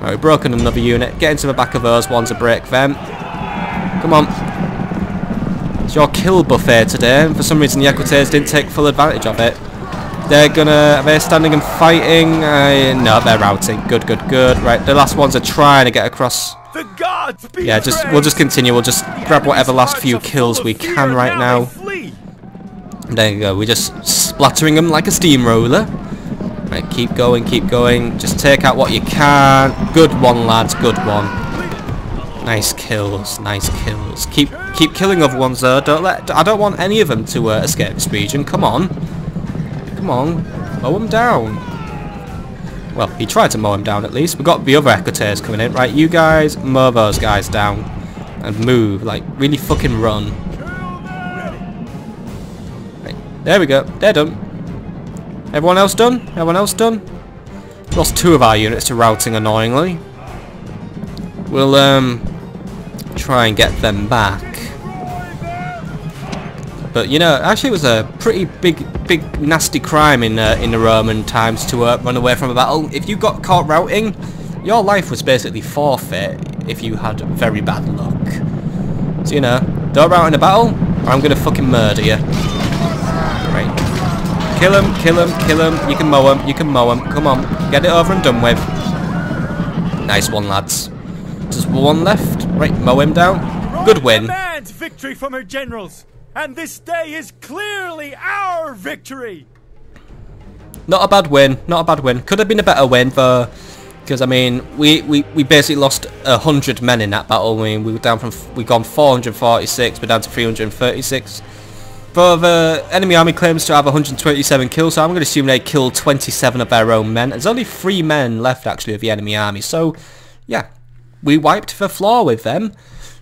Right, we've broken another unit. Get into the back of those ones to break them. Come on. It's your kill buffet today, and for some reason the Equites didn't take full advantage of it. They're standing and fighting. No, they're routing. Good, good, good. Right, the last ones are trying to get across. The gods be Yeah, we'll just continue. We'll just grab whatever last few kills we can right now. There you go. We're just splattering them like a steamroller. Right, keep going, keep going. Just take out what you can. Good one, lads. Good one. Nice kills, nice kills. Keep killing other ones though. I don't want any of them to escape this region. Come on, come on, mow them down. Well, he tried to mow him down at least. We've got the other Equites coming in. Right, you guys, mow those guys down. And move. Like, really fucking run. Right, there we go. They're done. Everyone else done? Everyone else done? Lost 2 of our units to routing, annoyingly. We'll, try and get them back. But, you know, actually it was a pretty big nasty crime in the Roman times to run away from a battle. If you got caught routing, your life was basically forfeit if you had very bad luck. So, you know, don't rout in a battle or I'm gonna fucking murder you. Right. Kill him, kill him, kill him. You can mow him, you can mow him. Come on, get it over and done with. Nice one, lads. Just 1 left. Right, mow him down. Good win. Demands victory from her generals. And this day is clearly our victory! Not a bad win, not a bad win. Could have been a better win though, because I mean, we basically lost 100 men in that battle. I mean, we were down from, we gone 446, we're down to 336. But the enemy army claims to have 127 kills, so I'm going to assume they killed 27 of their own men. There's only 3 men left actually of the enemy army, so yeah, we wiped the floor with them.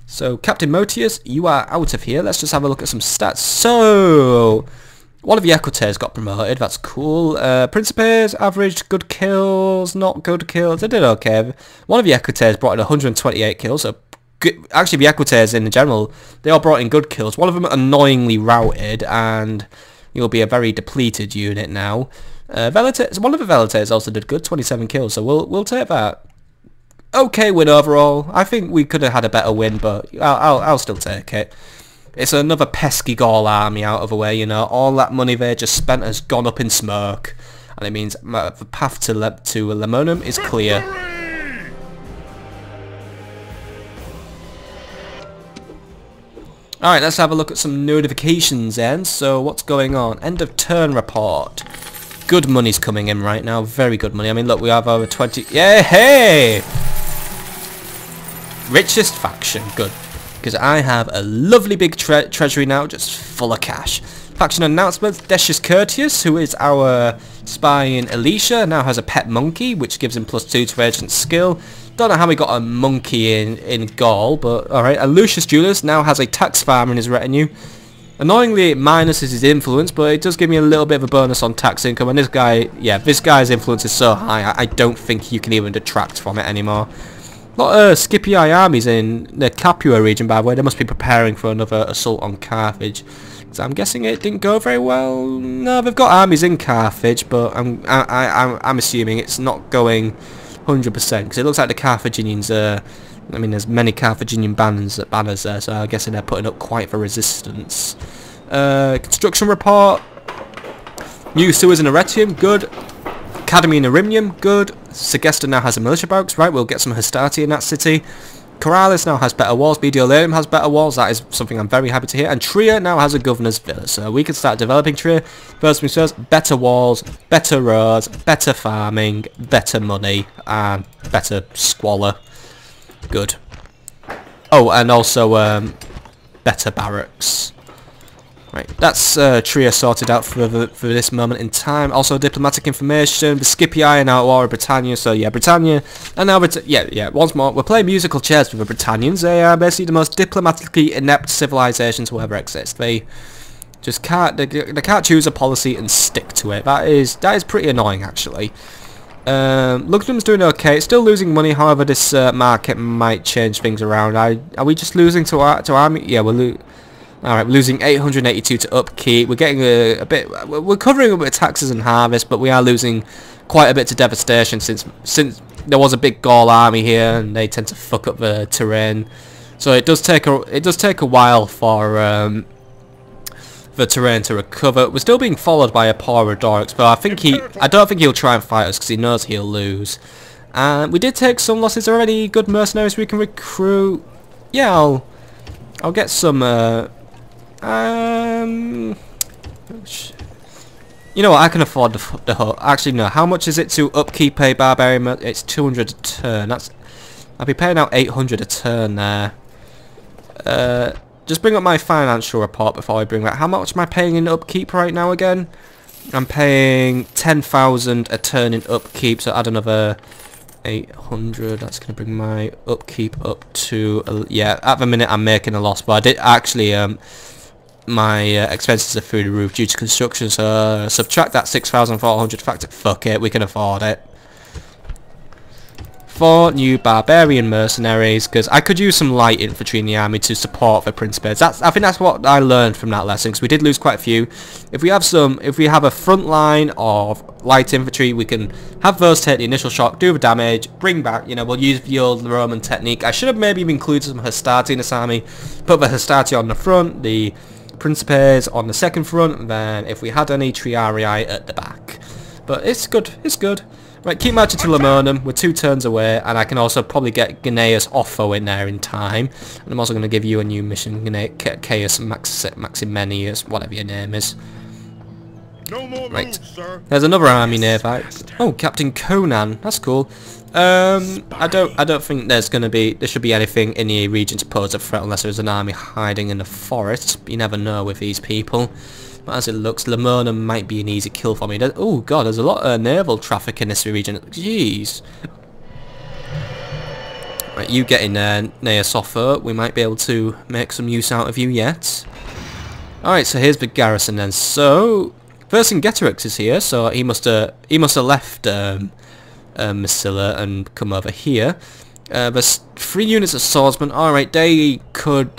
So, Captain Motius, you are out of here. Let's just have a look at some stats. So, one of the Equites got promoted. That's cool. Principes averaged good kills, not good kills. They did okay. One of the Equites brought in 128 kills. So, actually, the Equites in general, they all brought in good kills. One of them annoyingly routed, and you'll be a very depleted unit now. Velites, one of the Velites also did good, 27 kills. So, we'll take that. Okay win overall. I think we could have had a better win, but I'll still take it. It's another pesky Gaul army out of the way, you know. All that money they just spent has gone up in smoke, and it means the path to Lemonum is clear. Alright, let's have a look at some notifications then. So what's going on? End of turn report. Good money's coming in right now. Very good money. I mean, look, we have over 20... Yeah, hey! Richest faction. Good. Because I have a lovely big treasury now, just full of cash. Faction announcements. Decius Curtius, who is our spy in Alicia, now has a pet monkey, which gives him +2 to agent skill. Don't know how he got a monkey in Gaul, but alright. And Lucius Julius now has a tax farmer in his retinue. Annoyingly, it minuses his influence, but it does give me a little bit of a bonus on tax income. And this guy, yeah, this guy's influence is so high, I don't think you can even detract from it anymore. A lot of Scipii armies in the Capua region, by the way. They must be preparing for another assault on Carthage. So I'm guessing it didn't go very well. No, they've got armies in Carthage, but I'm assuming it's not going 100%, because it looks like the Carthaginians are... I mean, there's many Carthaginian banners there, so I'm guessing they're putting up quite the resistance. Construction report. New sewers in Arretium, good. Academy in Arimnium, good. Segesta now has a militia barracks, right, we'll get some Hastati in that city. Corralis now has better walls, Mediolanum has better walls, that is something I'm very happy to hear. And Trier now has a governor's villa, so we can start developing Trier. First things first, better walls, better roads, better farming, better money, and better squalor. Good. Oh, and also better barracks. Right, that's Trier sorted out for this moment in time. Also diplomatic information. The Scipii are now at war with Britannia, so yeah, Britannia. And now, once more, we're playing musical chairs with the Britannians. They are basically the most diplomatically inept civilizations to ever exist. They just can't, they can't choose a policy and stick to it. That is pretty annoying, actually. Lugdunum's doing okay. It's still losing money, however, this market might change things around. Are we just losing to army? Yeah, we're Alright, we're losing 882 to upkeep. We're getting a bit... We're covering a bit of taxes and harvest, but we are losing quite a bit to devastation since there was a big Gaul army here, and they tend to fuck up the terrain. So it does take a while for the terrain to recover. We're still being followed by a poor Rodorix, but I don't think he'll try and fight us because he knows he'll lose. And we did take some losses. Are there any good mercenaries we can recruit? Yeah, I'll get some. You know what? I can afford the hut. Actually, no. How much is it to upkeep a barbarian? It's 200 a turn. I'll be paying out 800 a turn there. Just bring up my financial report before I bring that. How much am I paying in upkeep right now again? I'm paying 10,000 a turn in upkeep, so add another 800. That's going to bring my upkeep up to... yeah, at the minute I'm making a loss, but I did actually... my expenses are through the roof due to construction, so subtract that 6,400 factor. Fuck it, we can afford it. 4 new barbarian mercenaries, because I could use some light infantry in the army to support the Principes. I think that's what I learned from that lesson, because we did lose quite a few. If we have a front line of light infantry, we can have those take the initial shock, do the damage, bring back, you know, we'll use the old Roman technique. I should have maybe included some Hastati in this army, put the Hastati on the front, the Principes on the second front, and then if we had any Triarii at the back. But it's good, it's good. Right, keep marching to Lamernum. We're 2 turns away, and I can also probably get Gnaeus Otho in there in time. And I'm also going to give you a new mission, Caius Maximenius, whatever your name is. No more right, moves, sir. There's another army nearby. Oh, Captain Conan, that's cool. I don't think there should be anything in the region to pose a threat unless there's an army hiding in the forest. You never know with these people. But as it looks, Lamernum might be an easy kill for me. Oh god, there's a lot of naval traffic in this region. Jeez. Right, you get in there, Neosopher. We might be able to make some use out of you yet. Alright, so here's the garrison then. So, Vercingetorix is here, so he must have left Massila and come over here. There's 3 units of swordsmen. Alright, they could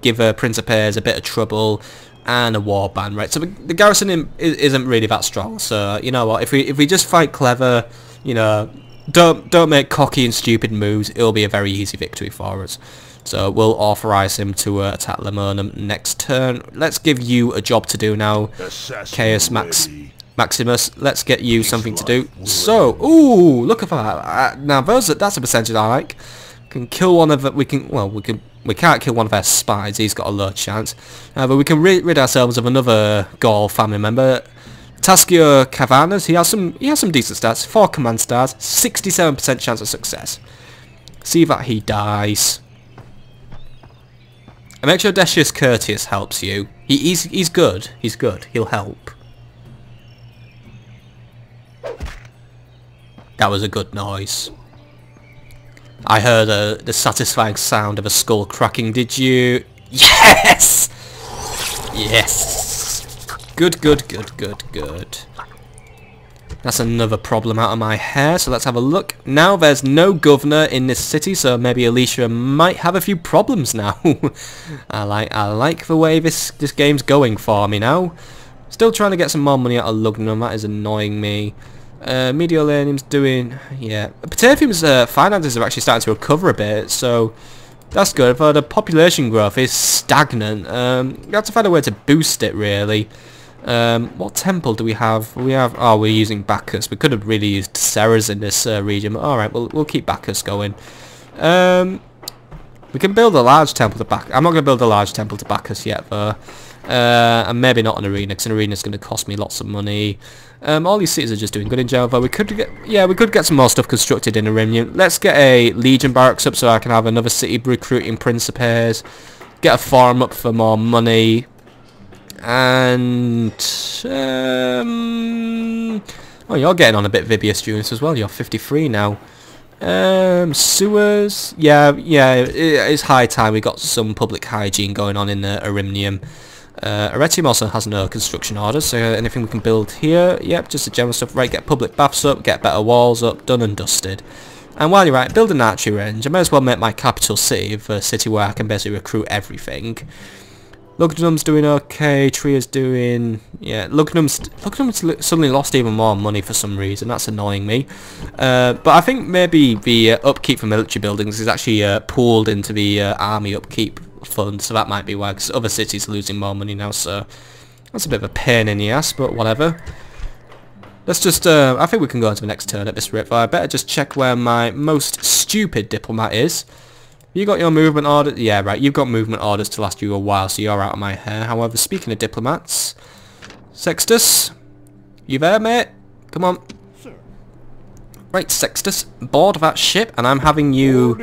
give Principes a bit of trouble and a warband, right? So the garrison isn't really that strong. So you know what? If we just fight clever, you know, don't make cocky and stupid moves, it'll be a very easy victory for us. So we'll authorise him to attack Lamernum next turn. Let's give you a job to do now, Caius Maximus. Let's get you something to do. So, ooh, look at that. Now that's a percentage I like. Can kill one of it. We can't kill one of our spies. He's got a low chance. But we can rid ourselves of another Gaul family member, Tascio Cavanas. He has some decent stats. 4 command stars, 67% chance of success. See that he dies. And make sure Decius Curtius helps you. He's good. He's good. He'll help. That was a good noise. I heard the satisfying sound of a skull cracking. Did you? Yes! Yes! Good, good, good, good, good. That's another problem out of my hair, so let's have a look. Now there's no governor in this city, so maybe Alicia might have a few problems now. I like the way this game's going for me now. Still trying to get some more money out of Lugnum, that is annoying me. Mediolanium's doing... yeah. Patavium's finances are actually starting to recover a bit, so that's good. But the population growth is stagnant. We have to find a way to boost it, really. What temple do we have? Oh, we're using Bacchus. We could have really used Ceres in this region. Alright, we'll keep Bacchus going. We can build a large temple to Bacchus. I'm not going to build a large temple to Bacchus yet, though. And maybe not an arena, because an arena is going to cost me lots of money. All these cities are just doing good in general, though. We could get some more stuff constructed in Arimnium. Let's get a Legion barracks up so I can have another city recruiting Principes. Get a farm up for more money. And oh, you're getting on a bit, Vibius Junius, as well. You're 53 now. Sewers, yeah, it's high time we got some public hygiene going on in Arimnium. Aretium also has no construction orders, so anything we can build here, yep, just the general stuff. Right, get public baths up, get better walls up, done and dusted. And while you're at build an archery range, I may as well make my capital city a city where I can basically recruit everything. Lugdunum's doing okay. Tria's doing... Yeah, Lugdunum's suddenly lost even more money for some reason. That's annoying me. But I think maybe the upkeep for military buildings is actually pooled into the army upkeep fund. So that might be why, because other cities are losing more money now. So that's a bit of a pain in the ass, but whatever. Let's just... I think we can go on to the next turn at this rate. But I better just check where my most stupid diplomat is. You got your movement orders? Yeah, right, you've got movement orders to last you a while, so you're out of my hair. However, speaking of diplomats, Sextus, you there, mate? Come on. Sir. Right, Sextus, board that ship, and I'm having you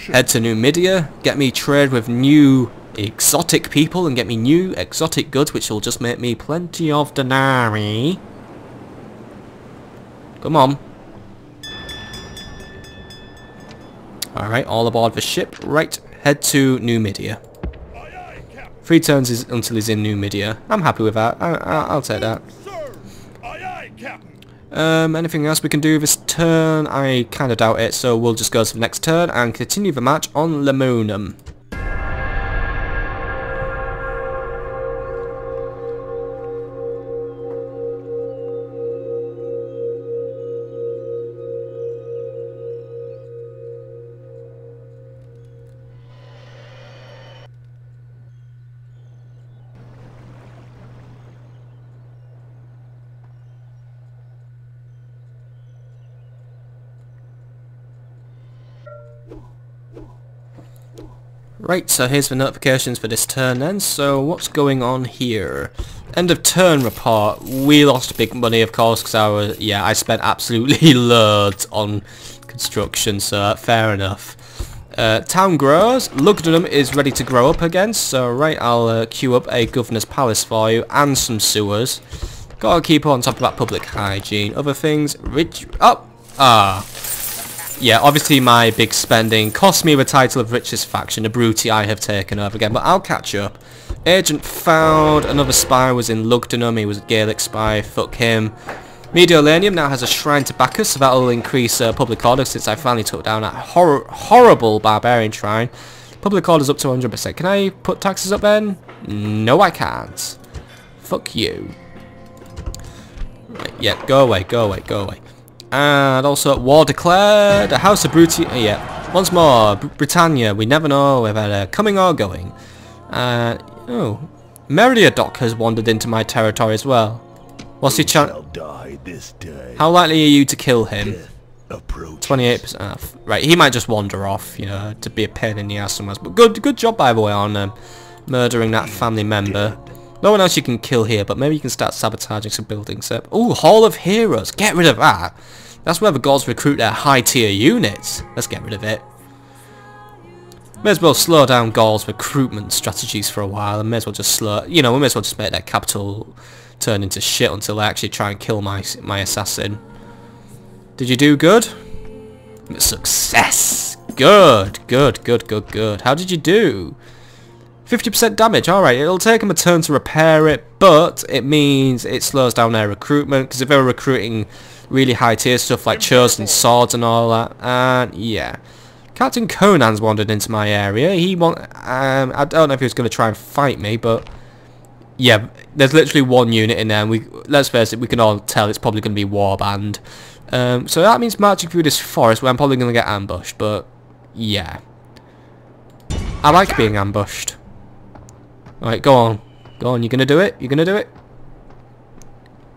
head to Numidia, get me trade with new exotic people, and get me new exotic goods, which will just make me plenty of denarii. Come on. Alright, all aboard the ship. Right, head to Numidia. 3 turns is until he's in Numidia. I'm happy with that. I'll take that. Anything else we can do this turn? I kind of doubt it, so we'll just go to the next turn and continue the match on Lemonum. Right, so here's the notifications for this turn then. So what's going on here? End of turn report. We lost big money, of course, because I spent absolutely loads on construction, so fair enough. Town grows. Lugdunum is ready to grow up again, so right, I'll queue up a governor's palace for you and some sewers. Gotta keep on top of that public hygiene. Other things, yeah, obviously my big spending cost me the title of richest faction, a Bruti I have taken over again, but I'll catch up. Agent found, another spy was in Lugdunum, he was a Gaelic spy, fuck him. Mediolanium now has a shrine to Bacchus, so that'll increase public order since I finally took down that horrible barbarian shrine. Public order's up to 100%. Can I put taxes up then? No, I can't. Fuck you. Right, yeah, go away, go away, go away. And also, war declared. The House of Bruti... yeah. Once more, Britannia. We never know whether they're coming or going. Oh. Meriadoc has wandered into my territory as well. What's your chance? How likely are you to kill him? 28%. Right, he might just wander off, you know, to be a pain in the ass somewhere. But good job, by the way, on murdering that family member. No one else you can kill here, but maybe you can start sabotaging some buildings. Ooh, Hall of Heroes. Get rid of that. That's where the gods recruit their high-tier units. Let's get rid of it. May as well slow down Gaul's recruitment strategies for a while, and may as well just we may as well just make their capital turn into shit until they actually try and kill my assassin. Did you do good? Success. Good. How did you do? 50% damage, alright, it'll take them a turn to repair it, but it means it slows down their recruitment, because if they were recruiting really high tier stuff like chosen swords and all that, and yeah. Captain Conan's wandered into my area. I don't know if he was going to try and fight me, but yeah, there's literally one unit in there, and let's face it, we can all tell it's probably going to be warband. So that means marching through this forest where I'm probably going to get ambushed, but yeah. I like being ambushed. Alright, go on. Go on, you gonna do it? You gonna do it?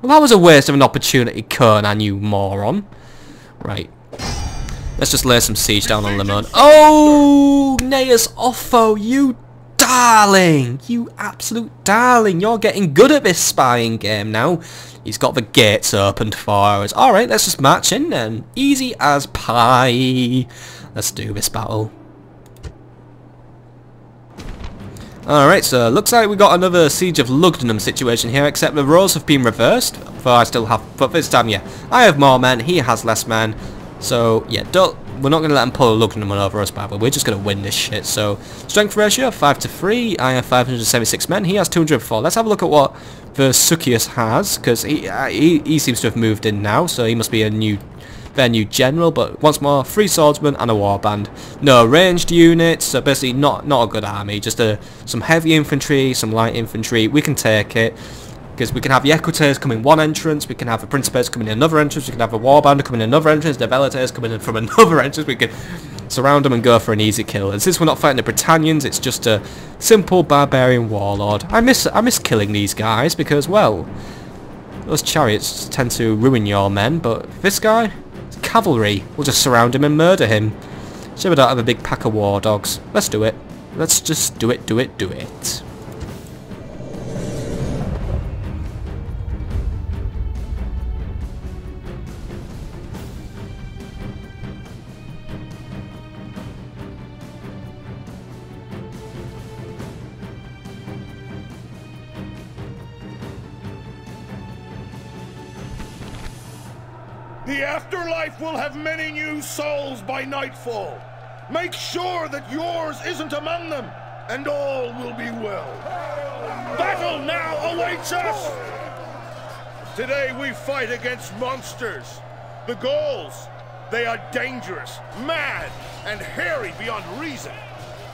Well, that was a waste of an opportunity, Conan, you moron. Right. Let's just lay some siege down on Lemon. Oh! Gnaeus Otho, you darling! You absolute darling! You're getting good at this spying game now. He's got the gates opened for us. Alright, let's just march in then. Easy as pie. Let's do this battle. Alright, so looks like we got another Siege of Lugdunum situation here, except the roles have been reversed. But this time, yeah, I have more men, he has less men. So, yeah, we're not going to let him pull Lugdunum over us, but we're just going to win this shit. So, strength ratio, 5-3, I have 576 men, he has 204. Let's have a look at what Versucius has, because he seems to have moved in now, so he must be a new their new general, but once more, 3 swordsmen and a warband. No ranged units, so basically not a good army, just some heavy infantry, some light infantry. We can take it, because we can have the Equites come in one entrance, we can have the Principes come in another entrance, we can have a warband come in another entrance, the Velites come in from another entrance. We can surround them and go for an easy kill. And since we're not fighting the Britannians, it's just a simple barbarian warlord. I miss killing these guys because, well, those chariots tend to ruin your men, but this guy, cavalry, we'll just surround him and murder him. So we don't have a big pack of war dogs. Let's do it. Let's just do it. The afterlife will have many new souls by nightfall. Make sure that yours isn't among them, and all will be well. Battle now awaits us! Today we fight against monsters. The Gauls, they are dangerous, mad, and hairy beyond reason.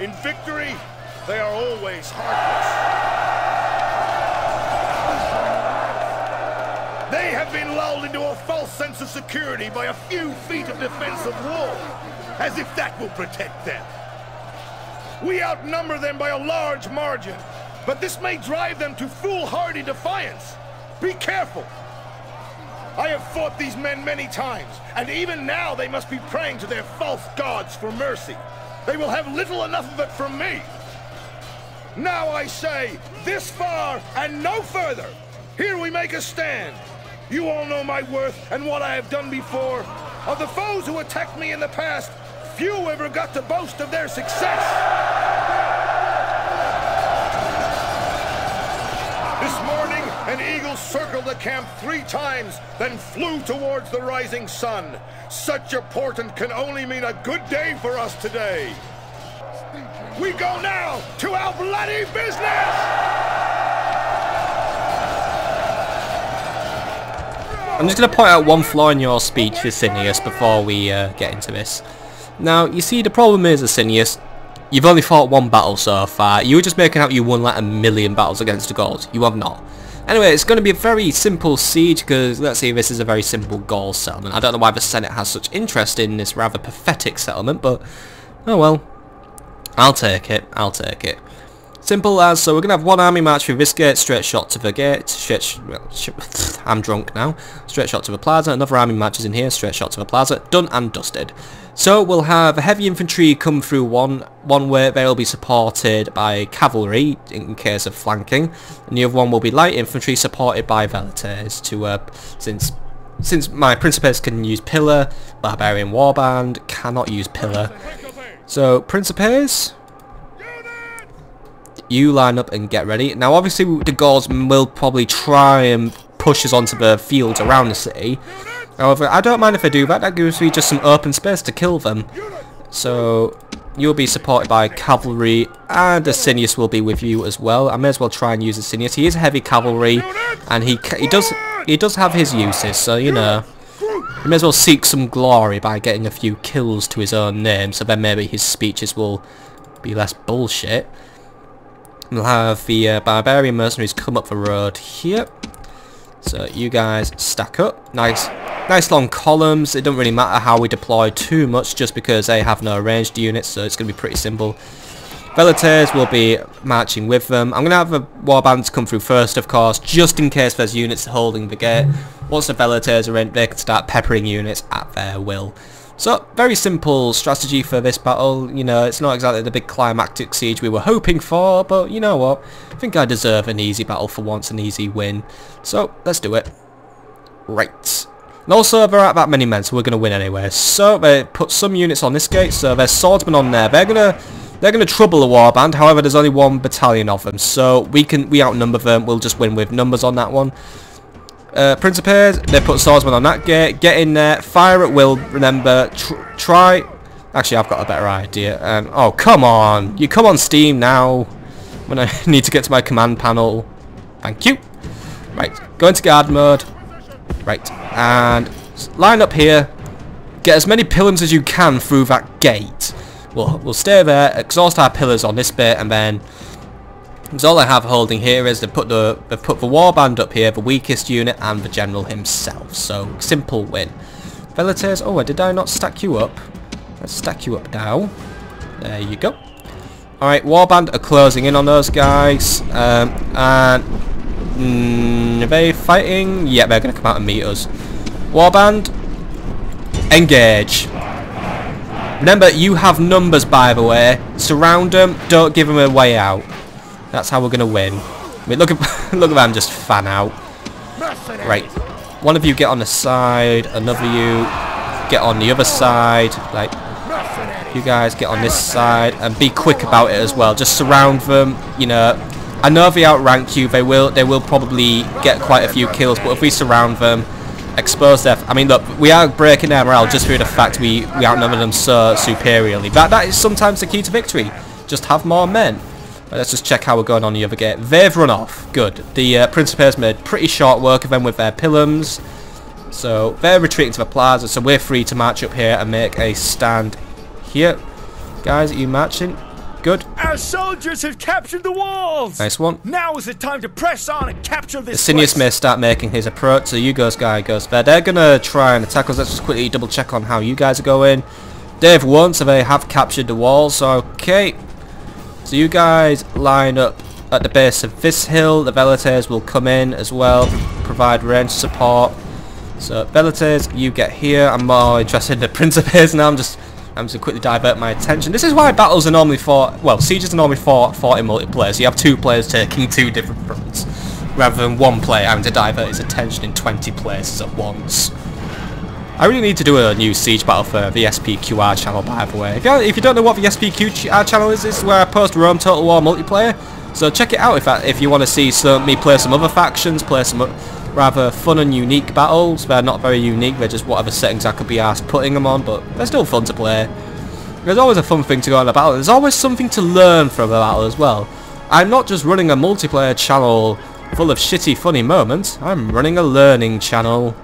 In victory, they are always heartless. They have been lulled into a false sense of security by a few feet of defensive wall, as if that will protect them. We outnumber them by a large margin, but this may drive them to foolhardy defiance. Be careful. I have fought these men many times, and even now they must be praying to their false gods for mercy. They will have little enough of it from me. Now I say, this far and no further. Here we make a stand. You all know my worth and what I have done before. Of the foes who attacked me in the past, few ever got to boast of their success. This morning, an eagle circled the camp 3 times, then flew towards the rising sun. Such a portent can only mean a good day for us today. We go now to our bloody business! I'm just going to point out one flaw in your speech, Asinius, before we get into this. Now, you see, the problem is, Asinius, you've only fought 1 battle so far. You were just making out you won like 1,000,000 battles against the Gauls. You have not. Anyway, it's going to be a very simple siege, because, let's see, this is a very simple Gaul settlement. I don't know why the Senate has such interest in this rather pathetic settlement, but, oh well. I'll take it. Simple as, so we're going to have 1 army march through this gate, straight shot to the gate, I'm drunk now, straight shot to the plaza, another army marches in here, straight shot to the plaza, done and dusted. So we'll have heavy infantry come through one way, they'll be supported by cavalry in case of flanking, and the other one will be light infantry supported by Velites to, since my Principes can use pillar, barbarian warband cannot use pillar. So Principes, you line up and get ready. Now obviously the Gauls will probably try and push us onto the fields around the city. However, I don't mind if they do that. That gives me just some open space to kill them. So you'll be supported by cavalry, and Asinius will be with you as well. I may as well try and use Asinius. He is heavy cavalry, and he does have his uses. So you know, he may as well seek some glory by getting a few kills to his own name. So then maybe his speeches will be less bullshit. We'll have the barbarian mercenaries come up the road here. So you guys stack up. Nice long columns. It doesn't really matter how we deploy too much, just because they have no ranged units, so it's going to be pretty simple. Velites will be marching with them. I'm going to have the warbands come through first, of course, just in case there's units holding the gate. Once the Velites are in, they can start peppering units at their will. So, very simple strategy for this battle. You know, it's not exactly the big climactic siege we were hoping for, but you know what? I think I deserve an easy battle for once, an easy win. So, let's do it. Right. And also, there aren't that many men, so we're going to win anyway. So, they put some units on this gate, so there's swordsmen on there. They're gonna trouble a warband, however, there's only 1 battalion of them, so we outnumber them. We'll just win with numbers on that one. Principes, they put swordsmen on that gate. Get in there, fire at will. Remember, try. Actually, I've got a better idea. Oh, come on! You come on Steam now. When I need to get to my command panel. Thank you. Right, go into guard mode. Right, and line up here. Get as many pillars as you can through that gate. We'll stay there, exhaust our pillars on this bit, and then because all I have holding here is they've put the warband up here, the weakest unit, and the general himself. So simple win. Velites, oh, did I not stack you up? Let's stack you up now. There you go. Alright, warband are closing in on those guys. Are they fighting? Yeah, they're going to come out and meet us. Warband, engage. Remember, you have numbers, by the way. Surround them, don't give them a way out. That's how we're going to win. I mean, look at look at them just fan out. Right. One of you get on the side, another you get on the other side. Like, you guys get on this side and be quick about it as well. Just surround them, you know. I know if they outrank you, they will probably get quite a few kills, but if we surround them, expose their... I mean, look, we are breaking their morale just through the fact we outnumber them so superiorly. That is sometimes the key to victory. Just have more men. But let's just check how we're going on the other gate. They've run off. Good. The Principes made pretty short work of them with their pillums. So they're retreating to the plaza, so we're free to march up here and make a stand here. Guys, are you marching? Good. Our soldiers have captured the walls! Nice one. Now is the time to press on and capture this Asinius place. may start making his approach, so you guy goes there. They're going to try and attack us. Let's just quickly double check on how you guys are going. They've won, so they have captured the walls. Okay. So you guys line up at the base of this hill. The Velites will come in as well, provide range support. So Velites, you get here. I'm more interested in the Principes now. I'm just to quickly divert my attention. This is why battles are normally fought, well, sieges are normally fought in multiplayer, so you have two players taking two different fronts, rather than one player having to divert his attention in 20 places at once. I really need to do a new siege battle for the SPQR channel, by the way. If you don't know what the SPQR channel is, this is where I post Rome Total War multiplayer, so check it out if you want to see me play some other factions, play some rather fun and unique battles. They're not very unique, they're just whatever settings I could be asked putting them on, but they're still fun to play. There's always a fun thing to go on a battle. There's always something to learn from a battle as well. I'm not just running a multiplayer channel full of shitty funny moments, I'm running a learning channel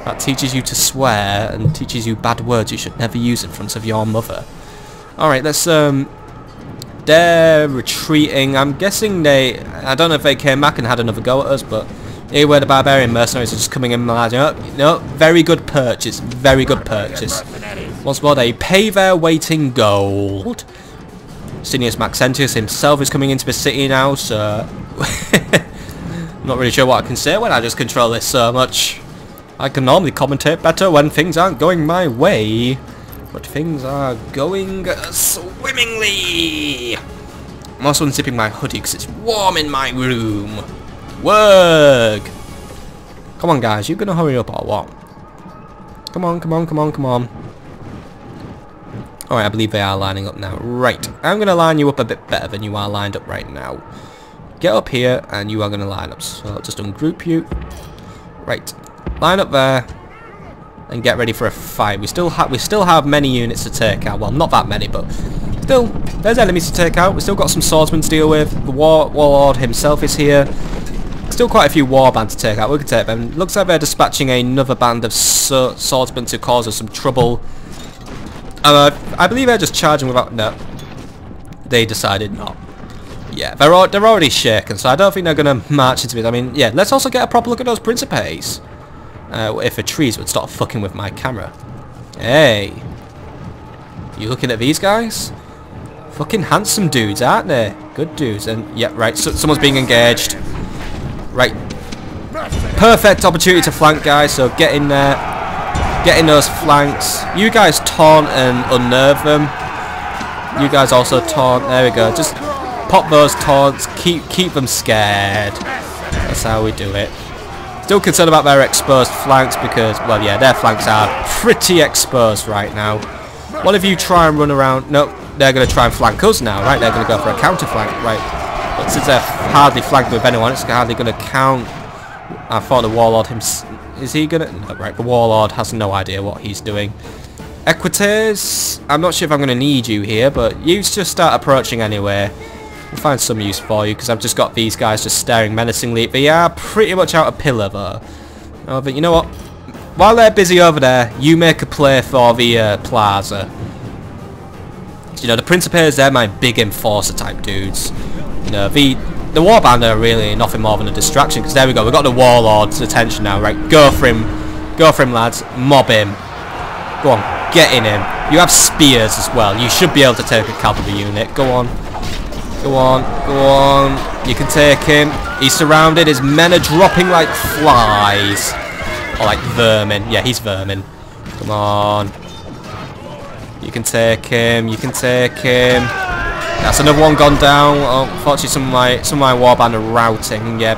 that teaches you to swear and teaches you bad words you should never use in front of your mother. Alright, let's they're retreating. I'm guessing I don't know if they came back and had another go at us, but here where the barbarian mercenaries are just coming in. No, very good purchase. Very good purchase. Once more, they pay their weight in gold. Asinius Maxentius himself is coming into the city now, so I'm not really sure what I can say when I just control this so much. I can normally commentate better when things aren't going my way. But things are going swimmingly. I'm also unzipping my hoodie because it's warm in my room. Work. Come on, guys. You gonna hurry up or what? Come on, come on, come on, come on. Alright, I believe they are lining up now. Right. I'm gonna line you up a bit better than you are lined up right now. Get up here and you are gonna line up. So I'll just ungroup you. Right. Line up there. And get ready for a fight. We still have many units to take out. Well, not that many, but still, there's enemies to take out. We've still got some swordsmen to deal with. The warlord himself is here. Still quite a few warband to take out. We can take them. Looks like they're dispatching another band of swordsmen to cause us some trouble. I believe they're just charging without... No. They decided not. Yeah, they're already shaken, so I don't think they're going to march into it. I mean, yeah, let's also get a proper look at those Principes. If the trees would stop fucking with my camera. Hey. You looking at these guys? Fucking handsome dudes, aren't they? Good dudes. And, yeah, right, so someone's being engaged. Right. Perfect opportunity to flank, guys, so get in there. Get in those flanks. You guys taunt and unnerve them. You guys also taunt. There we go. Just pop those taunts. Keep them scared. That's how we do it. Still concerned about their exposed flanks because, well, yeah, their flanks are pretty exposed right now. One of you try and run around. No, they're going to try and flank us now, right? They're going to go for a counter flank, right? But since they're hardly flanked with anyone, it's hardly going to count. I thought the warlord is he going to... No, right, the warlord has no idea what he's doing. Equites, I'm not sure if I'm going to need you here, but you just start approaching anyway. We'll find some use for you because I've just got these guys just staring menacingly. They are pretty much out of pillar though. But you know what? while they're busy over there, you make a play for the plaza. You know, the Principes, they're my big enforcer type dudes. You know, the Warband are really nothing more than a distraction, because there we go, we've got the Warlord's attention now, right? Go for him, lads, mob him. Go on, get in him. You have spears as well, you should be able to take a cavalry unit. Go on, go on, go on. You can take him. He's surrounded, his men are dropping like flies. Or like vermin, yeah, he's vermin. Come on. You can take him, you can take him. That's another one gone down. Oh, unfortunately some of my warband are routing. Yeah,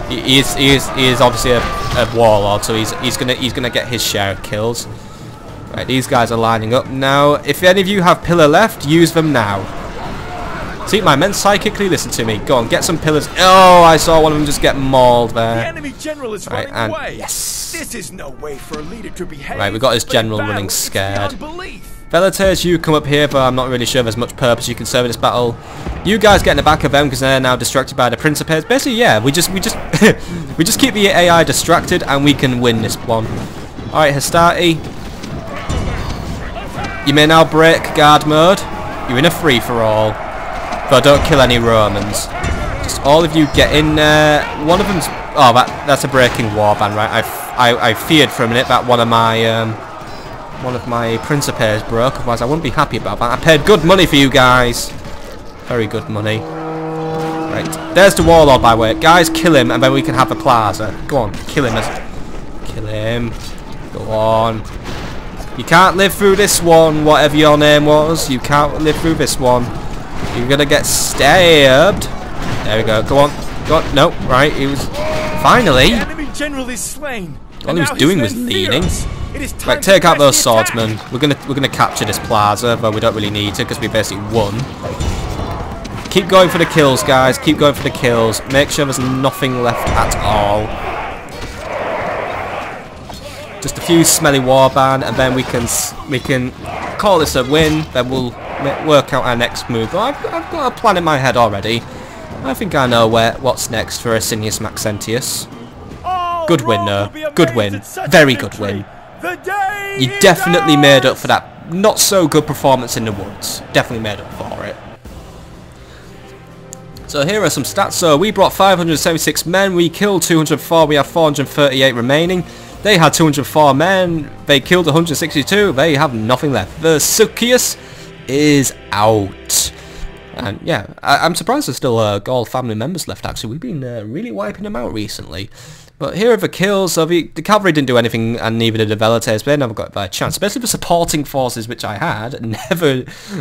he is obviously a warlord, so he's gonna get his share of kills. Right, these guys are lining up now. If any of you have pillar left, use them now. See, my men psychically listen to me. Go on, get some pillars. Oh, I saw one of them just get mauled there. The enemy general is running away. Yes. This is no way for a leader to behave. Right, we got his general running scared. Belief. Velites, you come up here, but I'm not really sure there's much purpose you can serve in this battle. You guys get in the back of them because they're now distracted by the Principes. Basically, yeah, we just we just keep the AI distracted and we can win this one. All right, Hastati, you may now break guard mode. You're in a free for all, but don't kill any Romans. Just all of you get in there. One of them's that's a breaking warband, right? I feared for a minute that one of my Principes broke, otherwise I wouldn't be happy about that. I paid good money for you guys. Very good money. Right, there's the Warlord by the way. Guys, kill him and then we can have the plaza. Go on, kill him. Kill him. Go on. You can't live through this one, whatever your name was. You can't live through this one. You're gonna get stabbed. There we go. Go on. Go on. No, right, he was... Finally! The enemy general is slain. All he was doing was leaning. Right, take out those swordsmen. We're gonna capture this plaza, but we don't really need to because we basically won. Keep going for the kills, guys. Keep going for the kills. Make sure there's nothing left at all. Just a few smelly warband, and then we can call this a win. Then we'll work out our next move. I've got a plan in my head already. I think I know what's next for Asinius Maxentius. Good win, no. Good win. Very good win. You definitely made up for that not so good performance in the woods. Definitely made up for it. So here are some stats. So we brought 576 men. We killed 204. We have 438 remaining. They had 204 men. They killed 162. They have nothing left. The Sulcius is out. And yeah, I'm surprised there's still Gaul family members left actually. We've been really wiping them out recently. But here are the kills. So the cavalry didn't do anything, and neither did the Velites. They never got by a chance. Especially the supporting forces, which I had.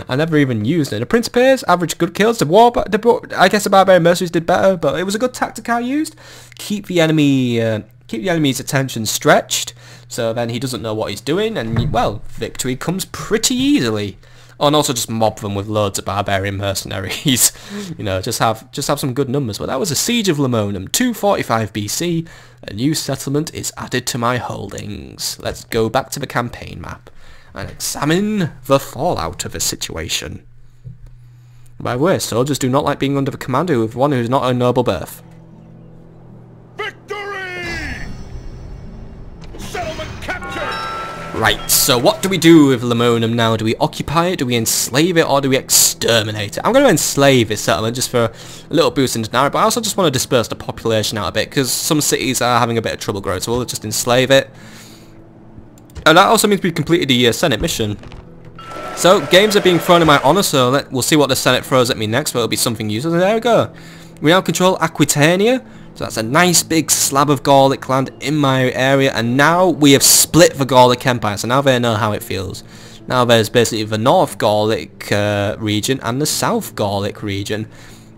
I never even used it. The Principes averaged good kills. I guess the Barbarian Mercenaries did better, but it was a good tactic I used. Keep the enemy's attention stretched, so then he doesn't know what he's doing, and well, victory comes pretty easily. Oh, and also just mob them with loads of barbarian mercenaries. You know, just have some good numbers. But that was a siege of Lamonum, 245 BC. A new settlement is added to my holdings. Let's go back to the campaign map and examine the fallout of the situation. By the way, soldiers do not like being under the command of one who is not of noble birth. Right, so what do we do with Lamonum now? Do we occupy it, do we enslave it, or do we exterminate it? I'm going to enslave this settlement just for a little boost into narrative, but I also just want to disperse the population out a bit, because some cities are having a bit of trouble growing, so we'll just enslave it. And that also means we completed the Senate mission. So, games are being thrown in my honour, so we'll see what the Senate throws at me next, but it'll be something useful. And there we go. We now control Aquitania. So that's a nice big slab of Gallic land in my area, and now we have split the Gallic Empire, so now they know how it feels. Now there's basically the North Gallic region and the South Gallic region.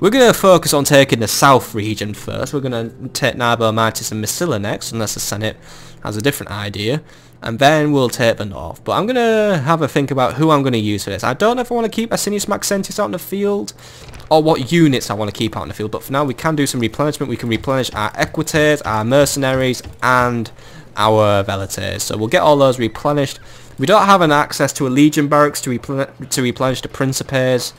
We're going to focus on taking the South region first. We're going to take Narbo, Mitis and Massilla next, unless the Senate has a different idea. And then we'll take the North. But I'm going to have a think about who I'm going to use for this. I don't know if I want to keep Asinius Maxentius out in the field, or what units I want to keep out in the field. But for now, we can do some replenishment. We can replenish our Equites, our Mercenaries, and our Velites. So we'll get all those replenished. We don't have an access to a Legion barracks to replenish the Principes.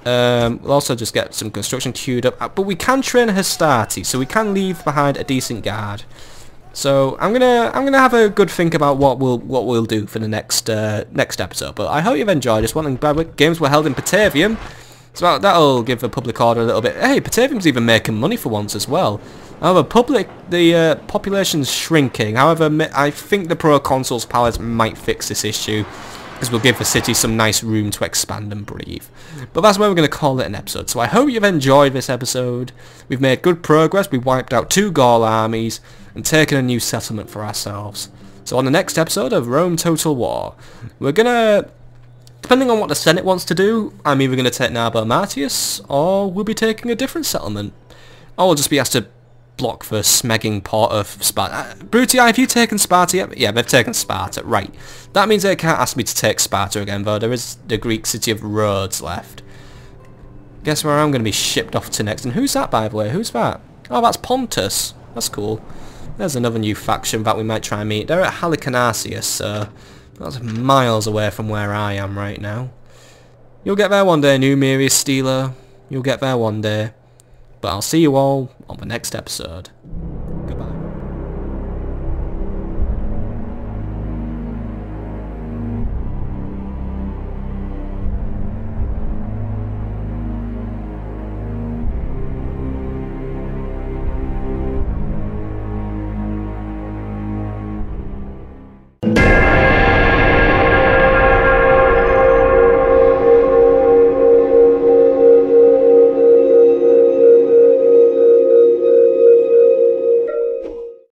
We'll also just get some construction queued up. But we can train Hastati, so we can leave behind a decent guard. So I'm gonna have a good think about what we'll do for the next episode. But I hope you've enjoyed this one. And games were held in Patavium, so that'll give the public order a little bit. Hey, Patavium's even making money for once as well. However, the population's shrinking. However, I think the Pro Consoles Palace might fix this issue, because we'll give the city some nice room to expand and breathe. But that's where we're going to call it an episode. So I hope you've enjoyed this episode. We've made good progress. We wiped out 2 Gaul armies and taken a new settlement for ourselves. So on the next episode of Rome Total War, we're going to, depending on what the Senate wants to do, I'm either going to take Narbo Martius, or we'll be taking a different settlement. Or we'll just be asked to block the smegging port of Sparta. Brutii, have you taken Sparta yet? Yeah, they've taken Sparta, right. That means they can't ask me to take Sparta again, though there is the Greek city of Rhodes left. Guess where I'm going to be shipped off to next. And who's that, by the way? Who's that? Oh, that's Pontus. That's cool. There's another new faction that we might try and meet. They're at Halicarnassus, so that's miles away from where I am right now. You'll get there one day, Numerius Stealer. You'll get there one day. But I'll see you all on the next episode.